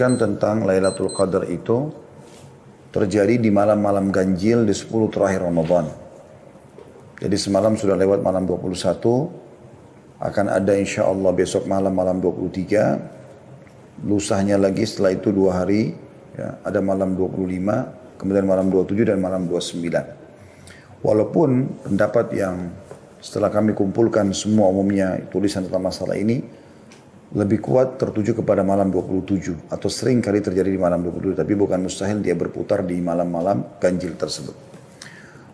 Kan tentang Lailatul Qadar itu terjadi di malam-malam ganjil di 10 terakhir Ramadan. Jadi semalam sudah lewat malam 21, akan ada insya Allah besok malam 23, lusahnya lagi setelah itu 2 hari, ya, ada malam 25, kemudian malam 27 dan malam 29. Walaupun pendapat yang setelah kami kumpulkan semua umumnya tulisan tentang masalah ini, lebih kuat tertuju kepada malam 27 atau sering kali terjadi di malam 27, tapi bukan mustahil dia berputar di malam-malam ganjil tersebut.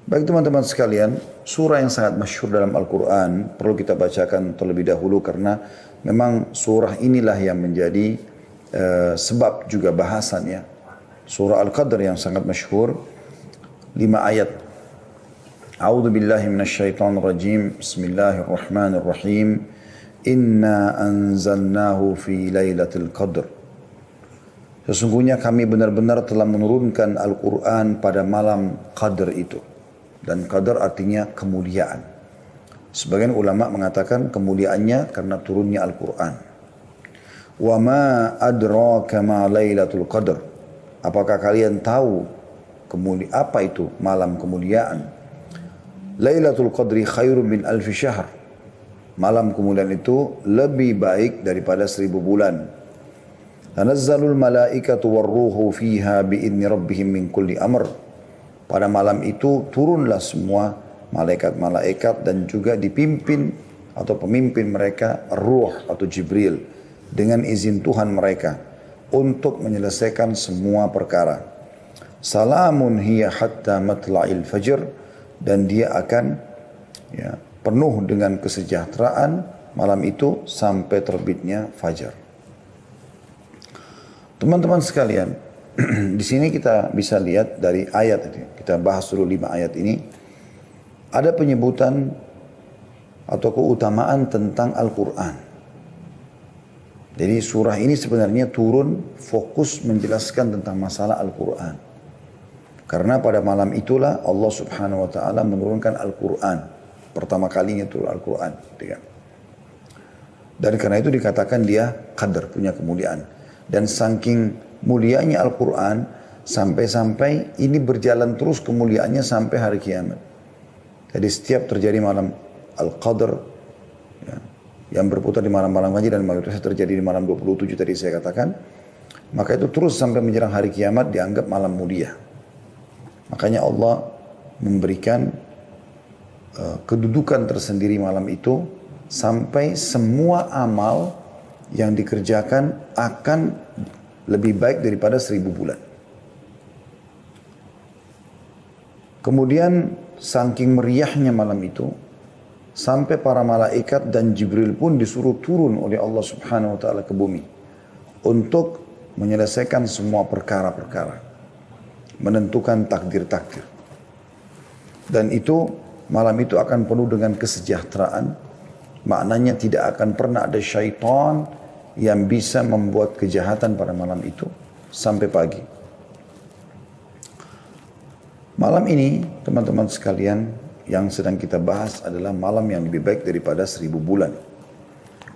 Baik teman-teman sekalian, surah yang sangat masyhur dalam Al-Quran perlu kita bacakan terlebih dahulu karena memang surah inilah yang menjadi sebab juga bahasannya. Surah Al-Qadr yang sangat masyhur, 5 ayat. A'udzu billahi minasyaitonir rajim. Bismillahirrahmanirrahim. Inna anzalnahu fi lailatul qadr. Sesungguhnya kami benar-benar telah menurunkan Al-Quran pada malam Qadr itu. Dan Qadr artinya kemuliaan. Sebagian ulama mengatakan kemuliaannya karena turunnya Al-Quran. Wa ma adraka ma lailatul qadr. Apakah kalian tahu apa itu malam kemuliaan? Lailatul qadri khairun min alfi syahr. Malam kemuliaan itu lebih baik daripada 1000 bulan. Tanazzalul malaikatu warruhu fiha biidni rabbihim min kulli amr. Pada malam itu turunlah semua malaikat-malaikat dan juga dipimpin atau pemimpin mereka Ruh atau Jibril dengan izin Tuhan mereka untuk menyelesaikan semua perkara. Salamun hiya hatta matla'il fajr, dan dia akan penuh dengan kesejahteraan malam itu sampai terbitnya fajar. Teman-teman sekalian, di sini kita bisa lihat dari ayat ini. Kita bahas dulu 5 ayat ini. Ada penyebutan atau keutamaan tentang Al-Quran. Jadi surah ini sebenarnya turun fokus menjelaskan tentang masalah Al-Quran. Karena pada malam itulah Allah Subhanahu wa taala menurunkan Al-Quran. Pertama kalinya turun Al-Quran. Dan karena itu dikatakan dia qadar, punya kemuliaan. Dan saking mulianya Al-Quran, sampai-sampai ini berjalan terus kemuliaannya sampai hari kiamat. Jadi setiap terjadi malam Al-Qadr, yang berputar di malam-malam haji dan mayoritas terjadi di malam 27 tadi saya katakan, maka itu terus sampai menjelang hari kiamat dianggap malam mulia. Makanya Allah memberikan kedudukan tersendiri malam itu sampai semua amal yang dikerjakan akan lebih baik daripada 1000 bulan. Kemudian saking meriahnya malam itu sampai para malaikat dan Jibril pun disuruh turun oleh Allah Subhanahu wa taala ke bumi untuk menyelesaikan semua perkara-perkara, menentukan takdir-takdir. Dan itu malam itu akan penuh dengan kesejahteraan. Maknanya tidak akan pernah ada syaitan yang bisa membuat kejahatan pada malam itu sampai pagi. Malam ini teman-teman sekalian yang sedang kita bahas adalah malam yang lebih baik daripada 1000 bulan.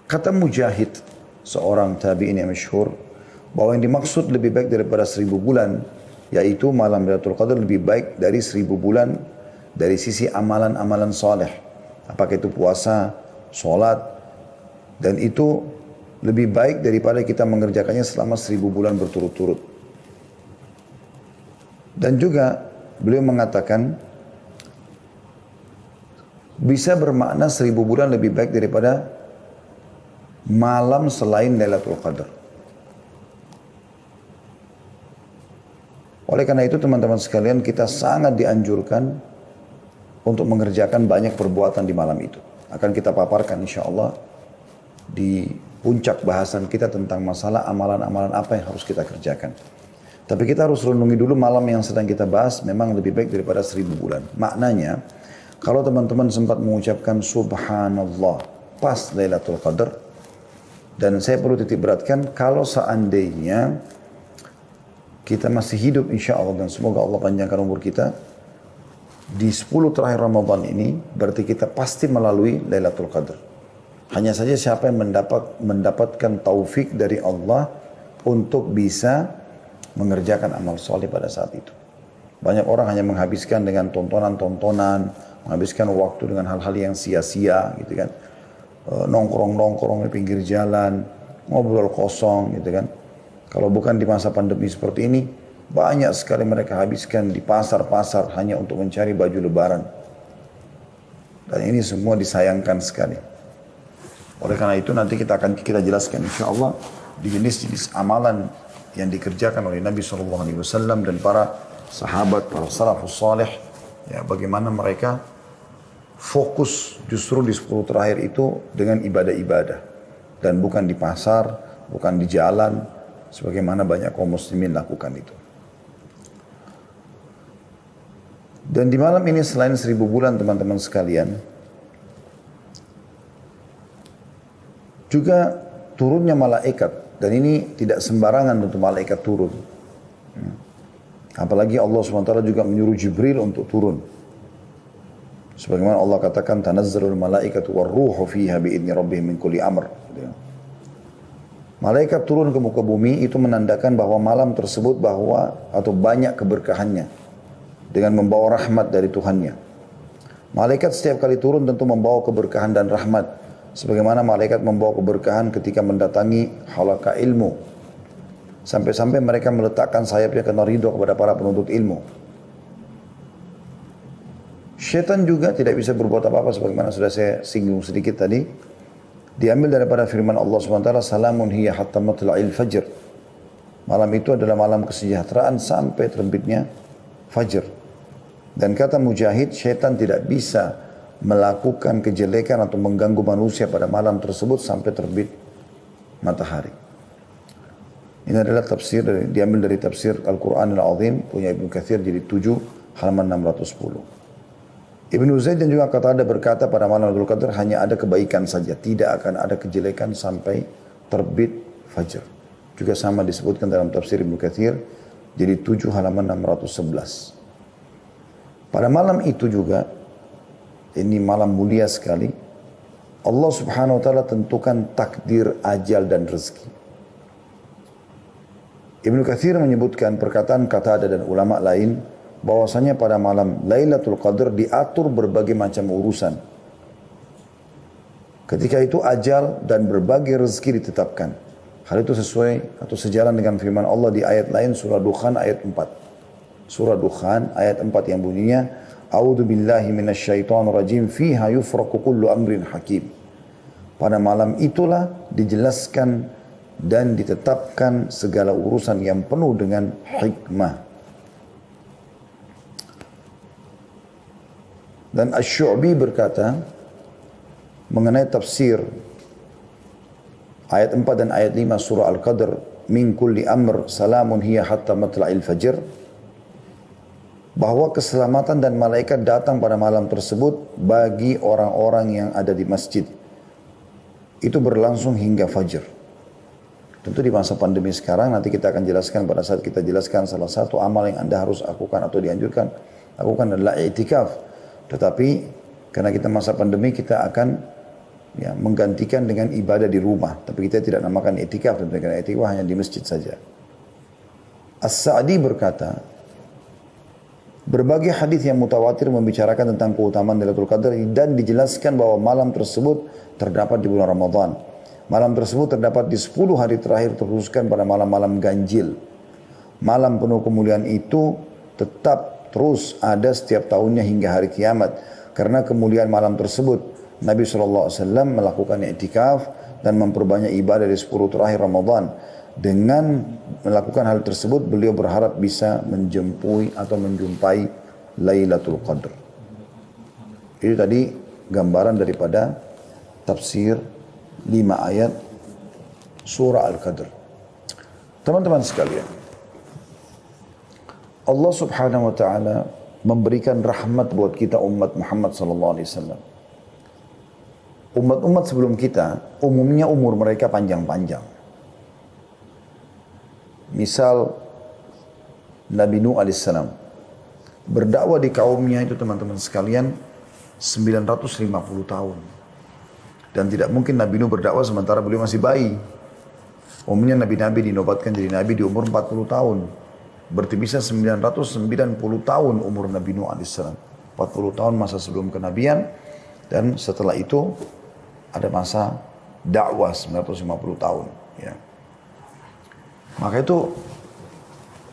Kata Mujahid, seorang tabi'in yang masyhur, bahwa yang dimaksud lebih baik daripada 1000 bulan yaitu malam Lailatul Qadar lebih baik dari 1000 bulan dari sisi amalan-amalan soleh. Apakah itu puasa, sholat, dan itu lebih baik daripada kita mengerjakannya selama 1000 bulan berturut-turut. Dan juga beliau mengatakan bisa bermakna 1000 bulan lebih baik daripada malam selain Lailatul Qadar. Oleh karena itu teman-teman sekalian, kita sangat dianjurkan untuk mengerjakan banyak perbuatan di malam itu. Akan kita paparkan insya Allah di puncak bahasan kita tentang masalah amalan-amalan apa yang harus kita kerjakan. Tapi kita harus renungi dulu malam yang sedang kita bahas memang lebih baik daripada 1000 bulan. Maknanya, kalau teman-teman sempat mengucapkan Subhanallah pas Lailatul Qadar, dan saya perlu titik beratkan, kalau seandainya kita masih hidup insya Allah dan semoga Allah panjangkan umur kita, di 10 terakhir Ramadan ini berarti kita pasti melalui Lailatul Qadar. Hanya saja siapa yang mendapatkan taufik dari Allah untuk bisa mengerjakan amal soleh pada saat itu. Banyak orang hanya menghabiskan dengan tontonan-tontonan, menghabiskan waktu dengan hal-hal yang sia-sia gitu kan. Nongkrong-nongkrong di pinggir jalan, ngobrol kosong gitu kan. Kalau bukan di masa pandemi seperti ini, banyak sekali mereka habiskan di pasar-pasar hanya untuk mencari baju lebaran. Dan ini semua disayangkan sekali. Oleh karena itu nanti kita jelaskan insya Allah di jenis-jenis amalan yang dikerjakan oleh Nabi SAW dan para sahabat, para salafus salih, ya bagaimana mereka fokus justru di 10 terakhir itu dengan ibadah-ibadah dan bukan di pasar, bukan di jalan, sebagaimana banyak kaum muslimin lakukan itu. Dan di malam ini selain 1000 bulan teman-teman sekalian, juga turunnya malaikat. Dan ini tidak sembarangan untuk malaikat turun. Apalagi Allah SWT juga menyuruh Jibril untuk turun. Sebagaimana Allah katakan, tanazzalul malaikatu warruhu fiha bi'idni rabbihim min kulli amr. Malaikat turun ke muka bumi itu menandakan bahwa malam tersebut atau banyak keberkahannya. Dengan membawa rahmat dari Tuhannya. Malaikat setiap kali turun tentu membawa keberkahan dan rahmat. Sebagaimana malaikat membawa keberkahan ketika mendatangi halaqah ilmu. Sampai-sampai mereka meletakkan sayapnya karena ridho kepada para penuntut ilmu. Syaitan juga tidak bisa berbuat apa-apa sebagaimana sudah saya singgung sedikit tadi. Diambil daripada firman Allah SWT, salamun hiya hatta matla'il fajr. Malam itu adalah malam kesejahteraan sampai terbitnya fajr. Dan kata Mujahid, syaitan tidak bisa melakukan kejelekan atau mengganggu manusia pada malam tersebut sampai terbit matahari. Ini adalah tafsir diambil dari tafsir Al-Quran Al-Azim punya Ibnu Katsir jadi 7 halaman 610. Ibnu Zaid dan juga Qatadah berkata pada malam Lailatul Qadar hanya ada kebaikan saja, tidak akan ada kejelekan sampai terbit fajar. Juga sama disebutkan dalam tafsir Ibnu Katsir jadi 7 halaman 611. Pada malam itu juga, ini malam mulia sekali, Allah Subhanahu wa taala tentukan takdir, ajal dan rezeki. Ibnu Katsir menyebutkan perkataan Qatadah dan ulama lain bahwasanya pada malam Lailatul Qadar diatur berbagai macam urusan. Ketika itu ajal dan berbagai rezeki ditetapkan. Hal itu sesuai atau sejalan dengan firman Allah di ayat lain surah Dukhan ayat 4. Surah Dukhan ayat 4 yang bunyinya A'udzu billahi minasyaitonir rajim fiha yufraqu kullu amrin hakim. Pada malam itulah dijelaskan dan ditetapkan segala urusan yang penuh dengan hikmah. Dan Asy-Syu'bi berkata mengenai tafsir ayat 4 dan ayat 5 surah Al-Qadr min kulli amr salamun hiya hatta matla'il fajr, bahwa keselamatan dan malaikat datang pada malam tersebut bagi orang-orang yang ada di masjid. Itu berlangsung hingga fajar. Tentu di masa pandemi sekarang nanti kita akan jelaskan pada saat kita jelaskan salah satu amal yang Anda harus lakukan atau dianjurkan lakukan adalah i'tikaf. Tetapi karena kita masa pandemi kita akan menggantikan dengan ibadah di rumah. Tapi kita tidak namakan i'tikaf, karena i'tikaf hanya di masjid saja. As-Sa'di berkata, berbagai hadis yang mutawatir membicarakan tentang keutamaan Lailatul Qadar dan dijelaskan bahwa malam tersebut terdapat di bulan Ramadan. Malam tersebut terdapat di 10 hari terakhir terkhususkan pada malam-malam ganjil. Malam penuh kemuliaan itu tetap terus ada setiap tahunnya hingga hari kiamat. Karena kemuliaan malam tersebut, Nabi SAW melakukan i'tikaf dan memperbanyak ibadah di 10 terakhir Ramadan. Dengan melakukan hal tersebut, beliau berharap bisa menjumpai Lailatul Qadar. Itu tadi gambaran daripada tafsir 5 ayat surah Al-Qadr. Teman-teman sekalian, Allah Subhanahu wa taala memberikan rahmat buat kita umat Muhammad sallallahu alaihi wasallam. Umat-umat sebelum kita umumnya umur mereka panjang-panjang. Misal Nabi Nuh alaihissalam berdakwah di kaumnya itu teman-teman sekalian 950 tahun. Dan tidak mungkin Nabi Nuh berdakwah sementara beliau masih bayi. Umumnya nabi-nabi dinobatkan jadi nabi di umur 40 tahun. Berarti bisa 990 tahun umur Nabi Nuh alaihissalam. 40 tahun masa sebelum kenabian. Dan setelah itu ada masa dakwah 950 tahun. Ya. Maka itu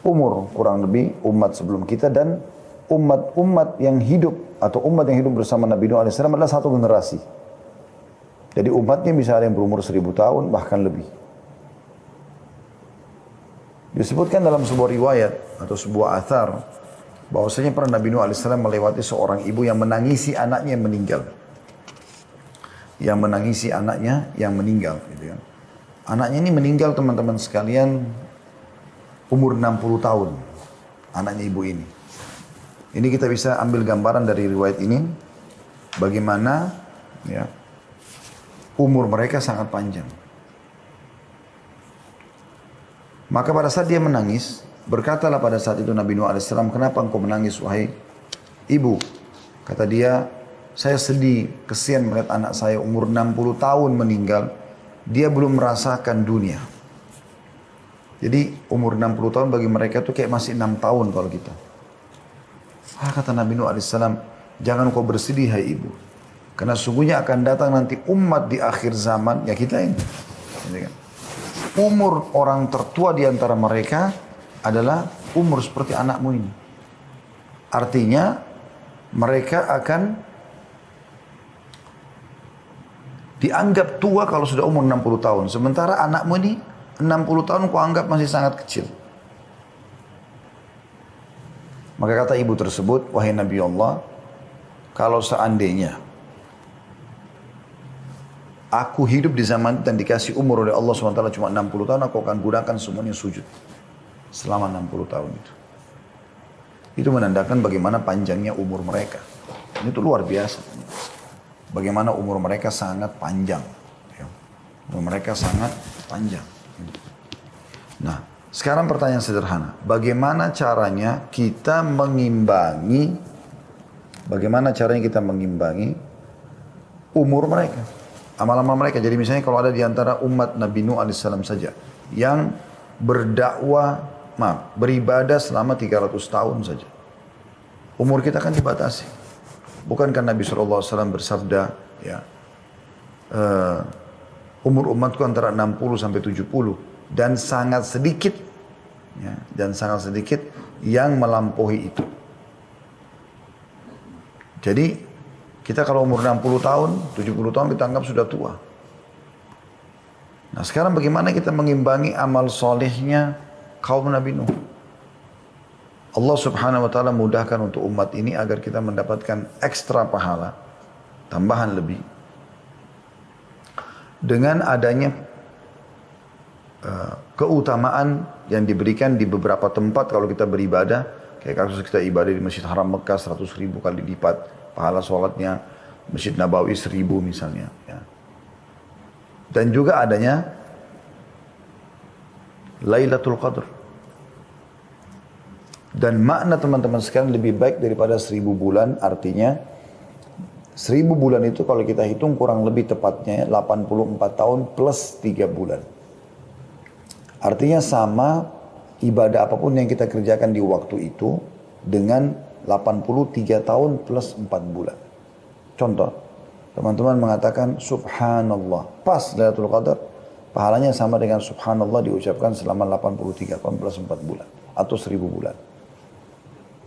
umur kurang lebih umat sebelum kita dan umat-umat yang hidup atau umat yang hidup bersama Nabi Nuh alaihissalam adalah satu generasi. Jadi umatnya bisa ada yang berumur 1000 tahun bahkan lebih. Disebutkan dalam sebuah riwayat atau sebuah athar bahwasanya pernah Nabi Nuh alaihissalam melewati seorang ibu yang menangisi anaknya yang meninggal. Yang menangisi anaknya yang meninggal. Gitu kan. Anaknya ini meninggal teman-teman sekalian umur 60 tahun. Anaknya ibu ini. Ini kita bisa ambil gambaran dari riwayat ini. Bagaimana ya, umur mereka sangat panjang. Maka pada saat dia menangis, berkatalah pada saat itu Nabi Nuh alaihissalam, kenapa engkau menangis wahai ibu? Kata dia, saya sedih, kesian melihat anak saya umur 60 tahun meninggal, dia belum merasakan dunia. Jadi umur 60 tahun bagi mereka itu kayak masih 6 tahun kalau kita. Kata Nabi Nuh alaihissalam, jangan kau bersedih hai ibu. Karena sungguhnya akan datang nanti umat di akhir zaman, ya kita ini. Umur orang tertua di antara mereka adalah umur seperti anakmu ini. Artinya mereka akan dianggap tua kalau sudah umur 60 tahun. Sementara anakmu ini 60 tahun kau anggap masih sangat kecil. Maka kata ibu tersebut, wahai Nabi Allah, kalau seandainya aku hidup di zaman dan dikasih umur oleh Allah SWT cuma 60 tahun, aku akan gunakan semuanya sujud. Selama 60 tahun itu. Itu menandakan bagaimana panjangnya umur mereka. Itu luar biasa. Bagaimana umur mereka sangat panjang. Umur mereka sangat panjang. Nah, sekarang pertanyaan sederhana. Bagaimana caranya kita mengimbangi umur mereka? Amal-amal mereka. Jadi misalnya kalau ada di antara umat Nabi Nuh alaihissalam saja yang beribadah selama 300 tahun saja. Umur kita kan dibatasi. Bukankah Nabi SAW bersabda, ya, umur umatku antara 60 sampai 70 dan sangat sedikit yang melampaui itu. Jadi kita kalau umur 60 tahun, 70 tahun kita anggap sudah tua. Nah sekarang bagaimana kita mengimbangi amal solehnya kaum Nabi Nuh? Allah subhanahu wa ta'ala mudahkan untuk umat ini agar kita mendapatkan ekstra pahala, tambahan lebih. Dengan adanya keutamaan yang diberikan di beberapa tempat kalau kita beribadah. Kayak kasus kita ibadah di Masjid Haram Mekah 100.000 kali lipat. Pahala sholatnya Masjid Nabawi 1000 misalnya. Ya. Dan juga adanya Lailatul Qadar. Dan makna teman-teman sekalian lebih baik daripada 1000 bulan. Artinya 1000 bulan itu kalau kita hitung kurang lebih tepatnya 84 tahun plus 3 bulan. Artinya sama ibadah apapun yang kita kerjakan di waktu itu dengan 83 tahun plus 4 bulan. Contoh, teman-teman mengatakan subhanallah. Pas Lailatul Qadar, pahalanya sama dengan subhanallah diucapkan selama 83 tahun plus 4 bulan. Atau 1000 bulan.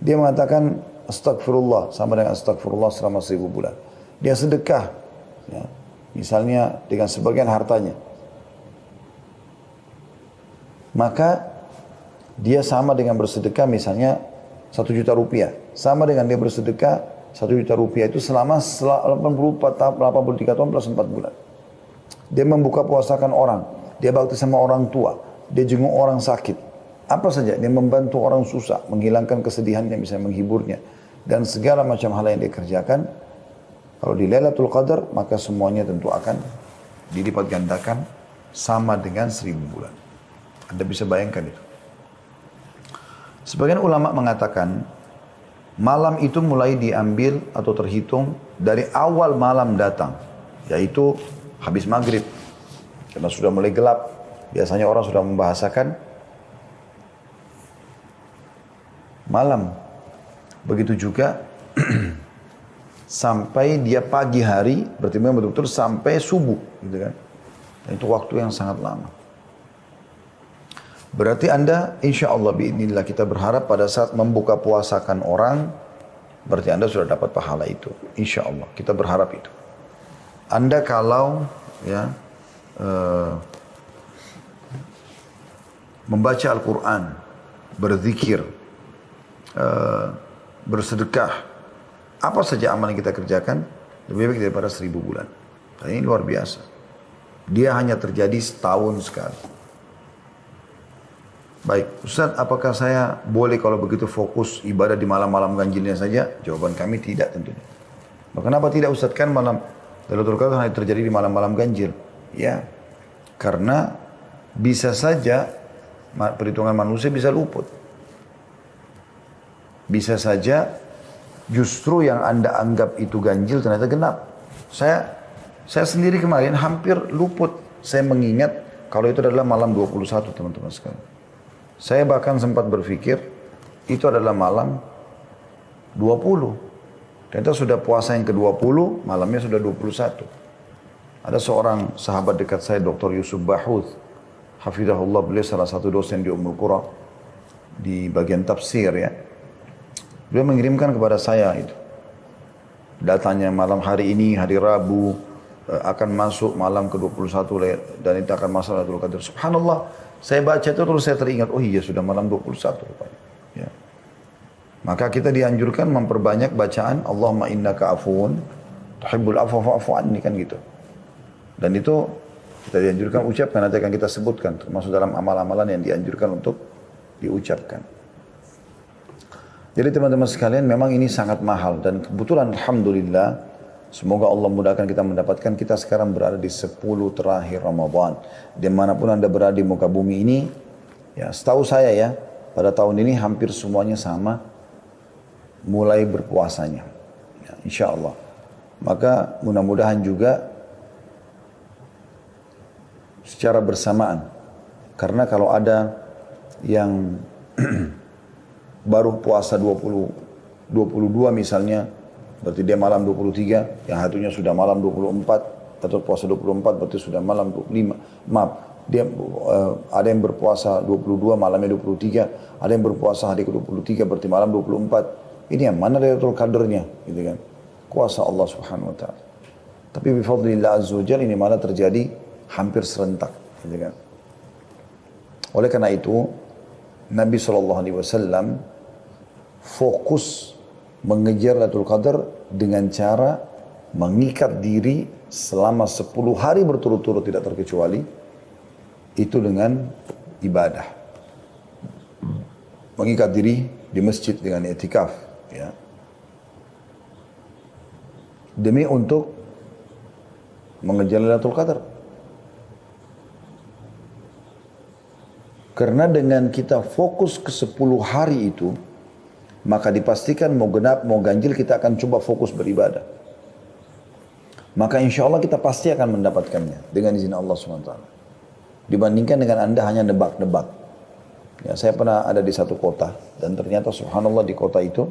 Dia mengatakan astagfirullah sama dengan astagfirullah selama 1000 bulan. Dia sedekah, ya, misalnya dengan sebagian hartanya. Maka dia sama dengan bersedekah misalnya 1 juta rupiah. Sama dengan dia bersedekah 1 juta rupiah itu selama 83 tahun plus 4 bulan. Dia membuka puasakan orang. Dia bakti sama orang tua. Dia jenguk orang sakit. Apa saja. Dia membantu orang susah. Menghilangkan kesedihannya, bisa menghiburnya. Dan segala macam hal yang dia kerjakan. Kalau di Lailatul Qadar, maka semuanya tentu akan dilipat gandakan sama dengan 1000 bulan. Anda bisa bayangkan itu. Sebagian ulama mengatakan malam itu mulai diambil atau terhitung dari awal malam datang, yaitu habis maghrib, karena sudah mulai gelap. Biasanya orang sudah membahasakan malam. Begitu juga sampai dia pagi hari, berarti memang betul-betul sampai subuh, gitu kan. Dan itu waktu yang sangat lama. Berarti Anda, insya Allah biidznillah, kita berharap pada saat membuka puasakan orang, berarti Anda sudah dapat pahala itu. Insya Allah, kita berharap itu. Anda kalau ya membaca Al-Quran, berzikir, bersedekah, apa saja amal yang kita kerjakan, lebih baik daripada 1000 bulan. Dan ini luar biasa. Dia hanya terjadi setahun sekali. Baik, Ustaz, apakah saya boleh kalau begitu fokus ibadah di malam-malam ganjilnya saja? Jawaban kami tidak tentunya. Kenapa tidak, Ustaz? Kan malam Lailatul Qadar hanya terjadi di malam-malam ganjil. Ya, karena bisa saja perhitungan manusia bisa luput. Bisa saja justru yang Anda anggap itu ganjil ternyata genap. Saya sendiri kemarin hampir luput. Saya mengingat kalau itu adalah malam 21, teman-teman sekalian. Saya bahkan sempat berpikir itu adalah malam 20. Ternyata sudah puasa yang ke-20, malamnya sudah 21. Ada seorang sahabat dekat saya, Dr. Yusuf Bahuth, hafizahullah, beliau salah satu dosen di Ummul Qura di bagian tafsir ya. Beliau mengirimkan kepada saya itu. Datanya malam hari ini, hari Rabu, akan masuk malam ke-21 dan itu akan masuk Lailatul Qadar. Subhanallah, saya baca itu terus saya teringat, oh iya sudah malam 21 rupanya. Ya. Maka kita dianjurkan memperbanyak bacaan Allahumma innaka afuun tuhibbul afwa fa'fu anni, kan gitu. Dan itu kita dianjurkan ucapkan, nanti akan kita sebutkan termasuk dalam amal-amalan yang dianjurkan untuk diucapkan. Jadi teman-teman sekalian, memang ini sangat mahal dan kebetulan alhamdulillah, semoga Allah mudahkan kita mendapatkan, kita sekarang berada di 10 terakhir Ramadan. Dimanapun Anda berada di muka bumi ini, ya setahu saya ya, pada tahun ini hampir semuanya sama mulai berpuasanya. Ya, insya Allah. Maka mudah-mudahan juga secara bersamaan. Karena kalau ada yang baru puasa 22 misalnya, berarti dia malam 23, yang satunya sudah malam 24, atau puasa 24 berarti sudah malam 25. Maaf, dia ada yang berpuasa 22, malamnya 23, ada yang berpuasa hari ke-23 berarti malam 24. Ini yang mana Lailatul Qadarnya, gitu kan? Kuasa Allah Subhanahu wa taala. Tapi bi fadlillah azza wajalla ini malah terjadi hampir serentak, gitu kan? Oleh karena itu, Nabi SAW fokus mengejar Lailatul Qadar dengan cara mengikat diri selama 10 hari berturut-turut tidak terkecuali, itu dengan ibadah. Mengikat diri di masjid dengan i'tikaf, ya. Demi untuk mengejar Lailatul Qadar. Karena dengan kita fokus ke 10 hari itu, maka dipastikan mau genap, mau ganjil, kita akan coba fokus beribadah. Maka insya Allah kita pasti akan mendapatkannya dengan izin Allah SWT. Dibandingkan dengan Anda hanya nebak-nebak. Ya, saya pernah ada di satu kota, dan ternyata subhanallah di kota itu,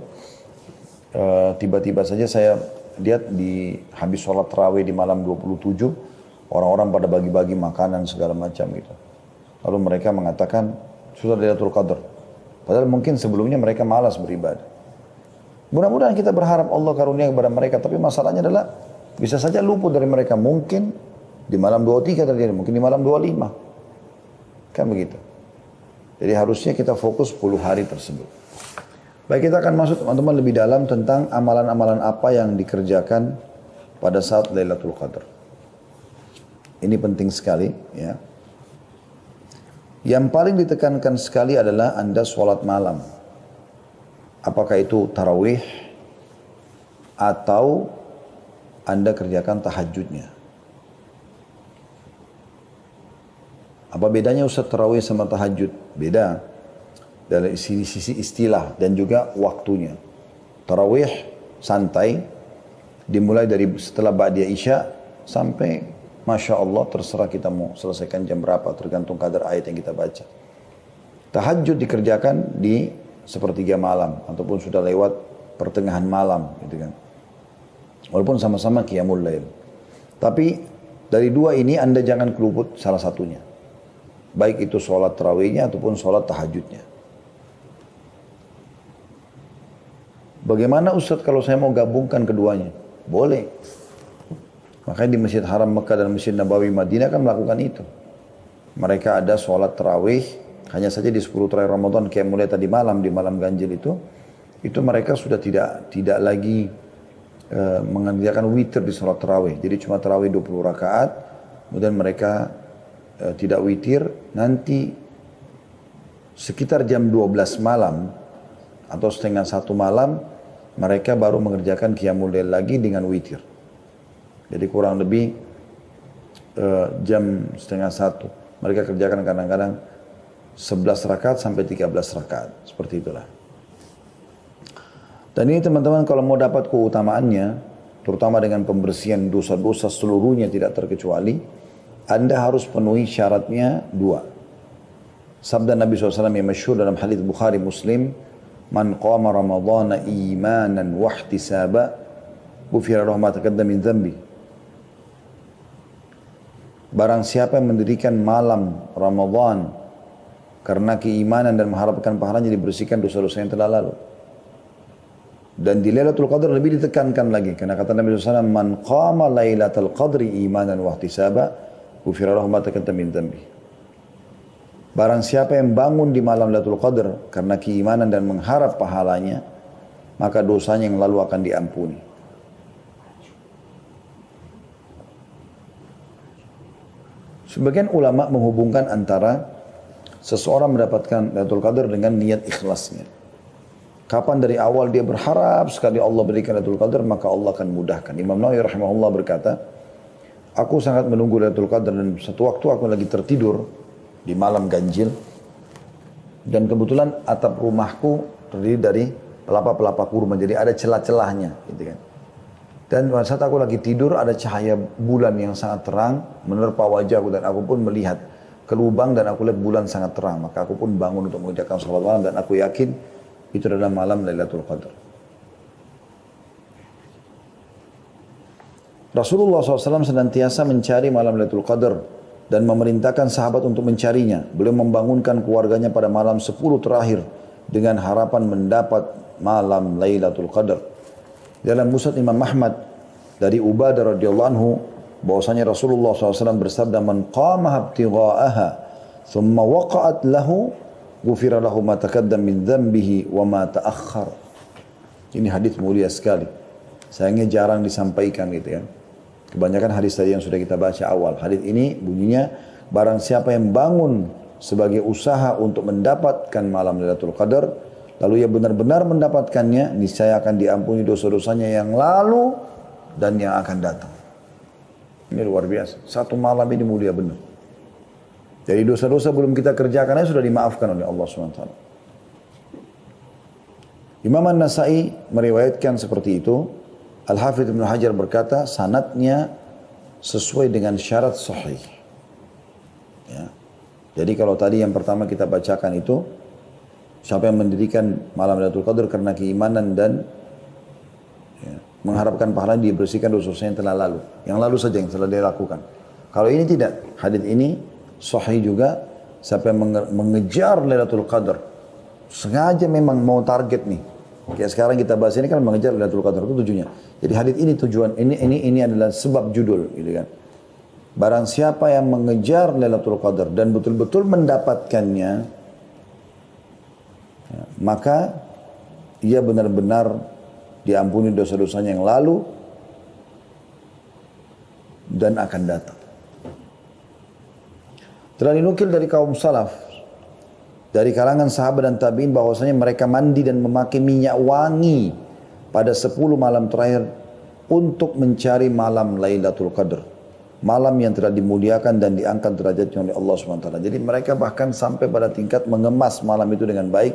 tiba-tiba saja saya lihat di habis sholat tarawih di malam 27, orang-orang pada bagi-bagi makanan segala macam gitu. Lalu mereka mengatakan, sudah Lailatul Qadar. Padahal mungkin sebelumnya mereka malas beribadah. Mudah-mudahan kita berharap Allah karunia kepada mereka. Tapi masalahnya adalah, bisa saja luput dari mereka. Mungkin di malam 23 terjadi, mungkin di malam 25. Kan begitu. Jadi harusnya kita fokus 10 hari tersebut. Baik, kita akan masuk teman-teman lebih dalam tentang amalan-amalan apa yang dikerjakan pada saat Lailatul Qadar. Ini penting sekali, ya. Yang paling ditekankan sekali adalah Anda sholat malam. Apakah itu tarawih atau Anda kerjakan tahajudnya. Apa bedanya Ustaz tarawih sama tahajud? Beda dari sisi istilah dan juga waktunya. Tarawih santai, dimulai dari setelah Ba'diyah Isya sampai Masya Allah, terserah kita mau selesaikan jam berapa, tergantung kadar ayat yang kita baca. Tahajud dikerjakan di sepertiga malam, ataupun sudah lewat pertengahan malam, gitu kan. Walaupun sama-sama qiyamul lail. Tapi dari dua ini Anda jangan keluput salah satunya. Baik itu sholat tarawihnya ataupun sholat tahajudnya. Bagaimana Ustaz kalau saya mau gabungkan keduanya? Boleh. Makanya di Masjid Haram Mekah dan Masjid Nabawi Madinah kan melakukan itu. Mereka ada sholat tarawih, hanya saja di 10 terakhir Ramadan, kayak mulai tadi malam, di malam ganjil itu mereka sudah tidak lagi mengerjakan witir di sholat tarawih. Jadi cuma tarawih 20 rakaat, kemudian mereka tidak witir, nanti sekitar jam 12 malam, atau setengah 1 malam, mereka baru mengerjakan qiyamul lail lagi dengan witir. Jadi kurang lebih jam setengah 1. Mereka kerjakan kadang-kadang 11 rakaat sampai 13 rakaat. Seperti itulah. Dan ini teman-teman kalau mau dapat keutamaannya, terutama dengan pembersihan dosa-dosa seluruhnya tidak terkecuali, Anda harus penuhi syaratnya 2. Sabda Nabi SAW yang masyhur dalam hadits Bukhari Muslim, "Man qama Ramadhana imanan wa ihtisaba, ghufira lahu ma taqaddama min dhanbi." Barang siapa yang mendirikan malam Ramadan karena keimanan dan mengharapkan pahalanya, dibersihkan dosa-dosa yang telah lalu. Dan di Lailatul Qadar lebih ditekankan lagi, karena kata Nabi SAW, "Man qama Lailatul Qadri imanan wa ihtisaba, ghufira lahu ma taqaddama min dhanbi." Barang siapa yang bangun di malam Lailatul Qadar karena keimanan dan mengharap pahalanya, maka dosanya yang lalu akan diampuni. Sebagian ulama menghubungkan antara seseorang mendapatkan Lailatul Qadar dengan niat ikhlasnya. Kapan dari awal dia berharap sekali Allah berikan Lailatul Qadar, maka Allah akan mudahkan. Imam Nawawi rahimahullah berkata, aku sangat menunggu Lailatul Qadar, dan satu waktu aku lagi tertidur di malam ganjil, dan kebetulan atap rumahku terdiri dari pelapa-pelapa kurma, jadi ada celah-celahnya, gitu kan. Dan pada saat aku lagi tidur, ada cahaya bulan yang sangat terang menerpa wajahku, dan aku pun melihat ke lubang dan aku lihat bulan sangat terang. Maka aku pun bangun untuk mengerjakan salat malam, dan aku yakin itu adalah malam Lailatul Qadar. Rasulullah SAW senantiasa mencari malam Lailatul Qadar dan memerintahkan sahabat untuk mencarinya. Beliau membangunkan keluarganya pada malam 10 terakhir dengan harapan mendapat malam Lailatul Qadar. Dalam Musnad Imam Ahmad dari Ubadah radhiyallahu anhu, bahwasanya Rasulullah SAW bersabda, "Man qama ibtigha'aha thumma waqa'at lahu, ghufira lahu ma taqaddama min dhanbihi wa ma ta'akhkhar." Ini hadis mulia sekali. Sayangnya jarang disampaikan gitu ya. Kebanyakan hadis tadi yang sudah kita baca awal. Hadis ini bunyinya, barang siapa yang bangun sebagai usaha untuk mendapatkan malam Lailatul Qadar, lalu ia benar-benar mendapatkannya, niscaya akan diampuni dosa-dosanya yang lalu dan yang akan datang. Ini luar biasa. Satu malam ini mulia benar. Jadi dosa-dosa belum kita kerjakan sudah dimaafkan oleh Allah SWT. Imam An-Nasai meriwayatkan seperti itu. Al-Hafidh Ibn Hajar berkata, sanadnya sesuai dengan syarat sahih. Ya. Jadi kalau tadi yang pertama kita bacakan itu, siapa yang mendirikan malam Lailatul Qadar karena keimanan dan mengharapkan pahala, dibersihkan dosa yang telah lalu. Yang lalu saja yang telah dia lakukan. Kalau ini tidak, hadis ini sahih juga, siapa yang mengejar Lailatul Qadar, sengaja memang mau target nih. Kayak sekarang kita bahas ini kan mengejar Lailatul Qadar, itu tujuannya. Jadi hadis ini tujuan, ini adalah sebab judul gitu kan. Barang siapa yang mengejar Lailatul Qadar dan betul-betul mendapatkannya, maka ia benar-benar diampuni dosa-dosanya yang lalu dan akan datang. Telah dinukil dari kaum salaf, dari kalangan sahabat dan tabi'in, bahwasanya mereka mandi dan memakai minyak wangi pada 10 malam terakhir untuk mencari malam Lailatul Qadar, malam yang telah dimuliakan dan diangkat derajatnya oleh Allah SWT. Jadi mereka bahkan sampai pada tingkat mengemas malam itu dengan baik,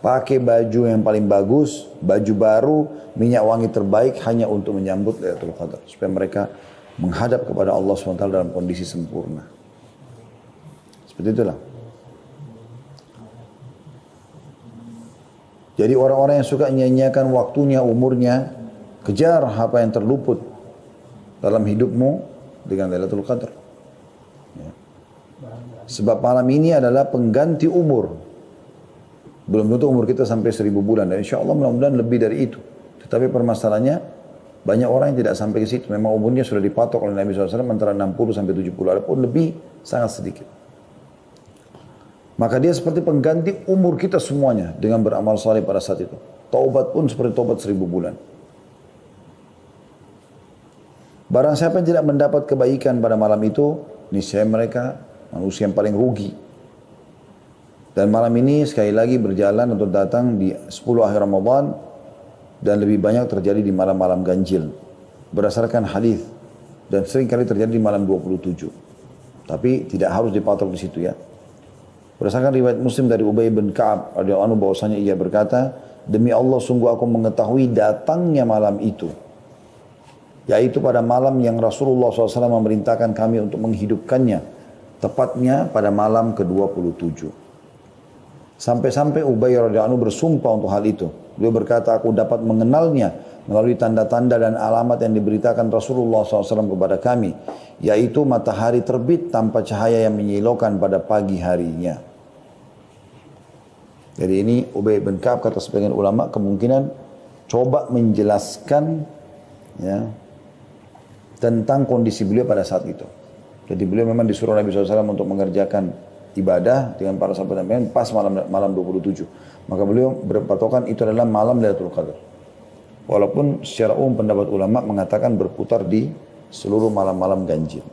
pakai baju yang paling bagus, baju baru, minyak wangi terbaik hanya untuk menyambut Lailatul Qadar, supaya mereka menghadap kepada Allah SWT dalam kondisi sempurna. Seperti itulah. Jadi orang-orang yang suka nyanyiakan waktunya, umurnya, kejar apa yang terluput dalam hidupmu dengan Lailatul Qadar. Ya. Sebab malam ini adalah pengganti umur. Belum tentu umur kita sampai 1000 bulan. Dan insya Allah mudah-mudahan lebih dari itu. Tetapi permasalahannya, banyak orang yang tidak sampai ke situ. Memang umurnya sudah dipatok oleh Nabi SAW antara 60 sampai 70. Adapun lebih sangat sedikit. Maka dia seperti pengganti umur kita semuanya dengan beramal saleh pada saat itu. Taubat pun seperti taubat 1000 bulan. Barang siapa yang tidak mendapat kebaikan pada malam itu, niscaya mereka manusia yang paling rugi. Dan malam ini sekali lagi berjalan untuk datang di 10 akhir Ramadan dan lebih banyak terjadi di malam-malam ganjil. Berdasarkan hadis dan sering kali terjadi di malam 27. Tapi tidak harus dipatok di situ ya. Berdasarkan riwayat Muslim dari Ubay bin Ka'ab radhiyallahu anhu bahwasanya ia berkata, demi Allah sungguh aku mengetahui datangnya malam itu, yaitu pada malam yang Rasulullah SAW memerintahkan kami untuk menghidupkannya, tepatnya pada malam ke-27. Sampai-sampai Ubay radhiyallahu anhu bersumpah untuk hal itu. Beliau berkata, aku dapat mengenalnya melalui tanda-tanda dan alamat yang diberitakan Rasulullah SAW kepada kami, yaitu matahari terbit tanpa cahaya yang menyilaukan pada pagi harinya. Jadi ini Ubay bin Ka'ab kata sebagian ulama kemungkinan coba menjelaskan ya, tentang kondisi beliau pada saat itu. Jadi beliau memang disuruh Nabi SAW untuk mengerjakan ibadah dengan para sahabat dan pas malam 27. Maka beliau berpatokan itu adalah malam Lailatul Qadar. Walaupun secara umum pendapat ulama mengatakan berputar di seluruh malam-malam ganjil.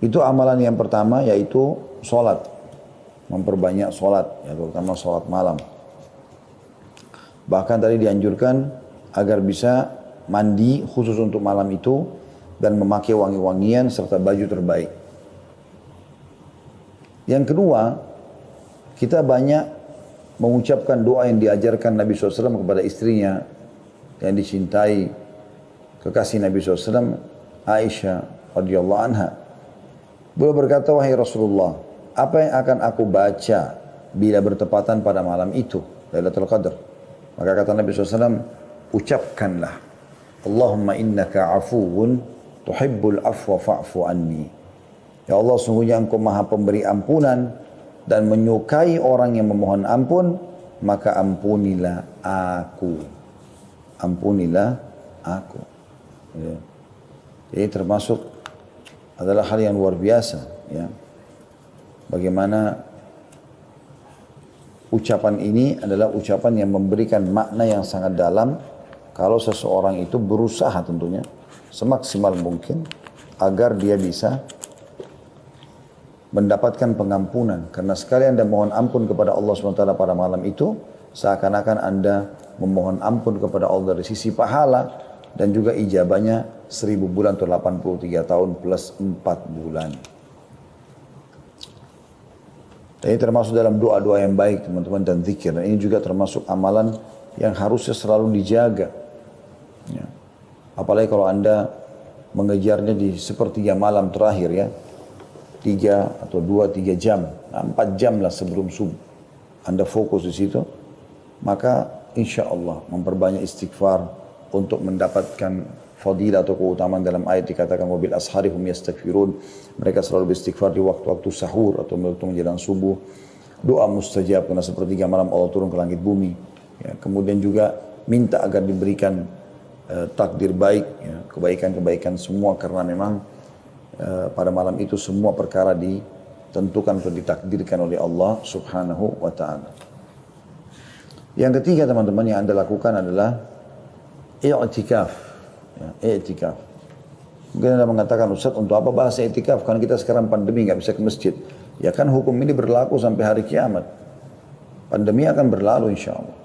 Itu amalan yang pertama yaitu sholat. Memperbanyak sholat, ya, terutama sholat malam. Bahkan tadi dianjurkan agar bisa mandi khusus untuk malam itu dan memakai wangi-wangian serta baju terbaik. Yang kedua, kita banyak mengucapkan doa yang diajarkan Nabi SAW kepada istrinya yang dicintai kekasih Nabi SAW, Aisyah radhiyallahu anha. Beliau berkata, wahai Rasulullah, apa yang akan aku baca bila bertepatan pada malam itu, Lailatul Qadar? Maka kata Nabi SAW, ucapkanlah, Allahumma innaka afuwun tuhibbul afwa fa'fu anni. Ya Allah, sungguhnya Engkau maha pemberi ampunan dan menyukai orang yang memohon ampun, maka ampunilah aku. Ampunilah aku. Ya. Jadi termasuk adalah hal yang luar biasa. Ya. Bagaimana ucapan ini adalah ucapan yang memberikan makna yang sangat dalam kalau seseorang itu berusaha tentunya semaksimal mungkin agar dia bisa mendapatkan pengampunan. Karena sekali Anda mohon ampun kepada Allah SWT pada malam itu, seakan-akan Anda memohon ampun kepada Allah dari sisi pahala dan juga ijabahnya 1000 bulan atau 83 tahun plus 4 bulan. Ini termasuk dalam doa-doa yang baik teman-teman dan zikir. Dan ini juga termasuk amalan yang harusnya selalu dijaga. Ya. Apalagi kalau Anda mengejarnya di sepertiga malam terakhir ya. 3 atau 2-3 jam. 4 jam lah sebelum subuh. Anda fokus di situ. Maka insya Allah memperbanyak istighfar untuk mendapatkan fadilah atau keutamaan dalam ayat dikatakan wabil ashari hum yastaghfirun. Mereka selalu beristighfar di waktu-waktu sahur atau waktu menjelang subuh. Doa mustajab karena sepertiga malam Allah turun ke langit bumi. Ya, kemudian juga minta agar diberikan takdir baik, ya, kebaikan-kebaikan semua karena memang pada malam itu semua perkara ditentukan atau ditakdirkan oleh Allah Subhanahu wa taala. Yang ketiga teman-teman yang Anda lakukan adalah i'tikaf. Ya, i'tikaf. Mungkin Anda mengatakan, Ustaz, untuk apa bahas i'tikaf? Karena kita sekarang pandemi nggak bisa ke masjid. Ya kan hukum ini berlaku sampai hari kiamat. Pandemi akan berlalu insya Allah.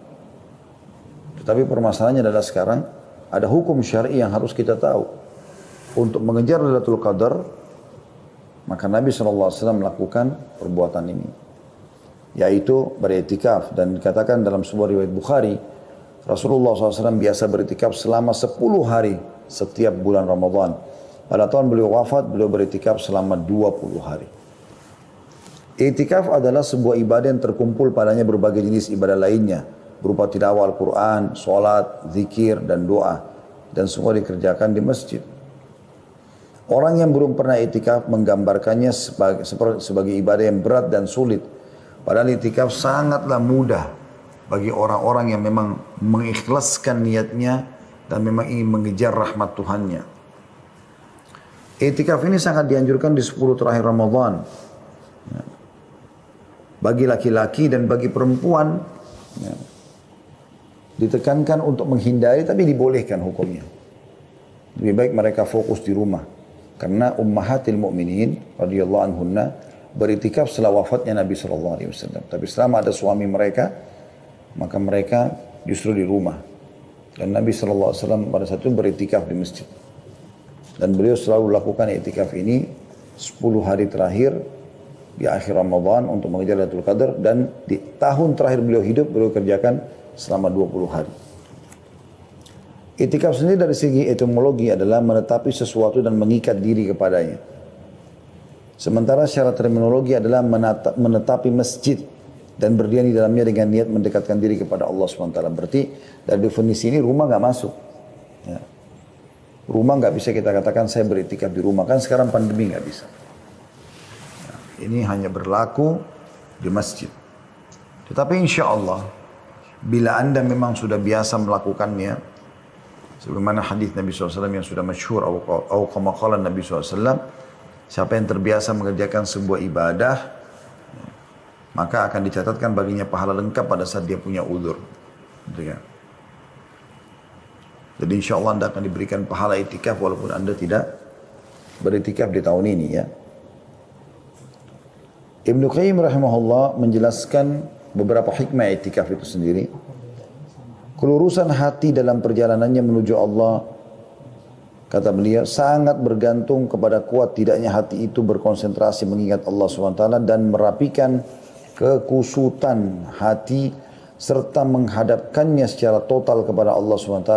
Tetapi permasalahannya adalah sekarang ada hukum syar'i yang harus kita tahu. Untuk mengejar Lailatul Qadar, maka Nabi SAW melakukan perbuatan ini. Yaitu beriktikaf. Dan dikatakan dalam sebuah riwayat Bukhari, Rasulullah SAW biasa beriktikaf selama 10 hari setiap bulan Ramadan. Pada tahun beliau wafat, beliau beriktikaf selama 20 hari. Iktikaf adalah sebuah ibadah yang terkumpul padanya berbagai jenis ibadah lainnya, berupa tilawah Al-Quran, sholat, zikir, dan doa. Dan semua dikerjakan di masjid. Orang yang belum pernah iktikaf menggambarkannya sebagai ibadah yang berat dan sulit. Padahal iktikaf sangatlah mudah bagi orang-orang yang memang mengikhlaskan niatnya dan memang ingin mengejar rahmat Tuhannya. Iktikaf ini sangat dianjurkan di 10 terakhir Ramadan. Bagi laki-laki dan bagi perempuan ditekankan untuk menghindari, tapi dibolehkan hukumnya. Lebih baik mereka fokus di rumah. Karena ummahatil mu'minin radhiyallahu anhunna beriktikaf setelah wafatnya Nabi SAW. Tapi selama ada suami mereka, maka mereka justru di rumah. Dan Nabi SAW pada saat itu beriktikaf di masjid. Dan beliau selalu lakukan iktikaf ini 10 hari terakhir di akhir Ramadan untuk mengejar Lailatul Qadar, dan di tahun terakhir beliau hidup beliau kerjakan selama 20 hari. Iktikaf sendiri dari segi etimologi adalah menetapi sesuatu dan mengikat diri kepadanya. Sementara secara terminologi adalah menetapi masjid dan berdiam di dalamnya dengan niat mendekatkan diri kepada Allah SWT. Berarti dari definisi ini rumah nggak masuk. Ya. Rumah nggak bisa kita katakan saya beriktikaf di rumah, kan sekarang pandemi nggak bisa. Ini hanya berlaku di masjid. Tetapi insya Allah, bila anda memang sudah biasa melakukannya, sebagaimana hadis Nabi SAW yang sudah masyhur, atau kama qala Nabi SAW, siapa yang terbiasa mengerjakan sebuah ibadah, maka akan dicatatkan baginya pahala lengkap pada saat dia punya uzur. Gitu kan? Jadi insya Allah anda akan diberikan pahala iktikaf walaupun anda tidak beriktikaf di tahun ini ya. Ibnu Qayyim rahimahullah menjelaskan beberapa hikmah iktikaf itu sendiri. Kelurusan hati dalam perjalanannya menuju Allah, kata beliau, sangat bergantung kepada kuat tidaknya hati itu berkonsentrasi mengingat Allah SWT dan merapikan kekusutan hati serta menghadapkannya secara total kepada Allah SWT.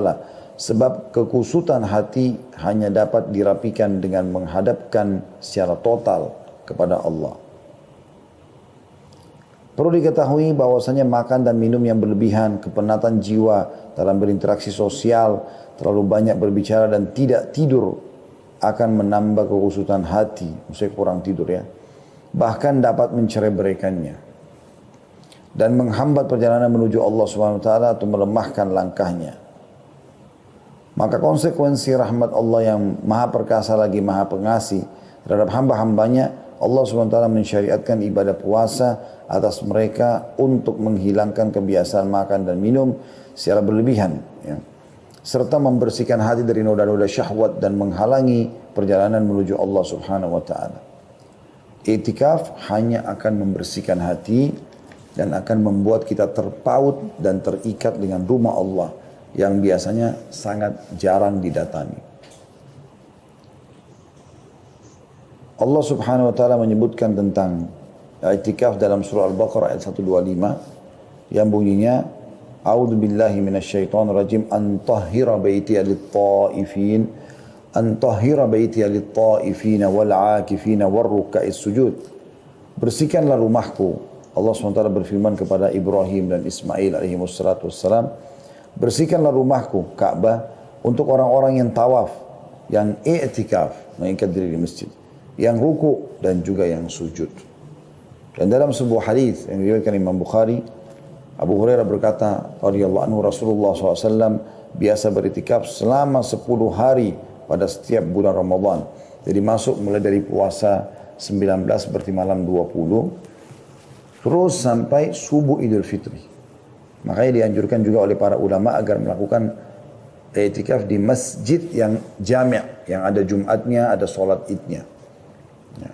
Sebab kekusutan hati hanya dapat dirapikan dengan menghadapkan secara total kepada Allah. Perlu diketahui bahwasanya makan dan minum yang berlebihan, kepenatan jiwa dalam berinteraksi sosial, terlalu banyak berbicara dan tidak tidur akan menambah kekusutan hati, maksudnya kurang tidur ya. Bahkan dapat mencerai-beraikannya dan menghambat perjalanan menuju Allah SWT atau melemahkan langkahnya. Maka konsekuensi rahmat Allah yang maha perkasa lagi maha pengasih terhadap hamba-hambanya, Allah SWT mensyariatkan ibadah puasa atas mereka untuk menghilangkan kebiasaan makan dan minum secara berlebihan, ya. Serta membersihkan hati dari noda-noda syahwat dan menghalangi perjalanan menuju Allah Subhanahu wa taala. Iktikaf hanya akan membersihkan hati dan akan membuat kita terpaut dan terikat dengan rumah Allah yang biasanya sangat jarang didatangi. Allah Subhanahu wa taala menyebutkan tentang i'tikaf dalam surah Al-Baqarah ayat 125 yang bunyinya A'udzu billahi minasyaitonir rajim an tahhira baitiya lit-ta'ifin wal 'akifin war-ruk'is sujud. Bersihkanlah rumahku. Allah SWT berfirman kepada Ibrahim dan Ismail alaihi wassalatu wassalam, bersihkanlah rumahku Ka'bah untuk orang-orang yang tawaf, yang i'tikaf, mengikat diri di masjid, yang ruku dan juga yang sujud. Dan dalam sebuah hadis yang diriwayatkan Imam Bukhari, Abu Hurairah berkata, radhiyallahu anhu, Rasulullah SAW biasa beriktikaf selama 10 hari pada setiap bulan Ramadan. Jadi masuk mulai dari puasa 19 berarti malam 20, terus sampai subuh Idul Fitri. Makanya dianjurkan juga oleh para ulama agar melakukan iktikaf di masjid yang jami', yang ada Jumatnya, ada sholat Idnya. Ya.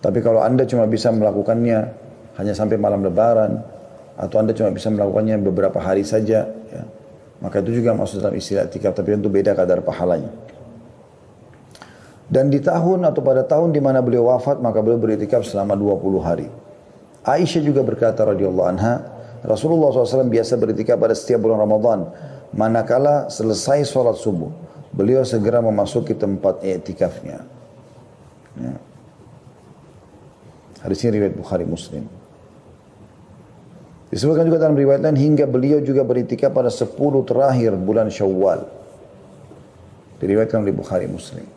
Tapi kalau anda cuma bisa melakukannya hanya sampai malam lebaran, atau anda cuma bisa melakukannya beberapa hari saja, ya, maka itu juga masuk dalam istilah iktikaf, tapi tentu beda kadar pahalanya. Dan di tahun atau pada tahun di mana beliau wafat, maka beliau beriktikaf selama 20 hari. Aisyah juga berkata radhiyallahu anha, Rasulullah SAW biasa beriktikaf pada setiap bulan Ramadan. Manakala selesai sholat subuh, beliau segera memasuki tempat iktikafnya. Ya. Hadis ini riwayat Bukhari Muslim. Disebutkan juga dalam riwayat lain hingga beliau juga beriktikaf pada 10 terakhir bulan Syawal. Diriwayatkan oleh Bukhari Muslim.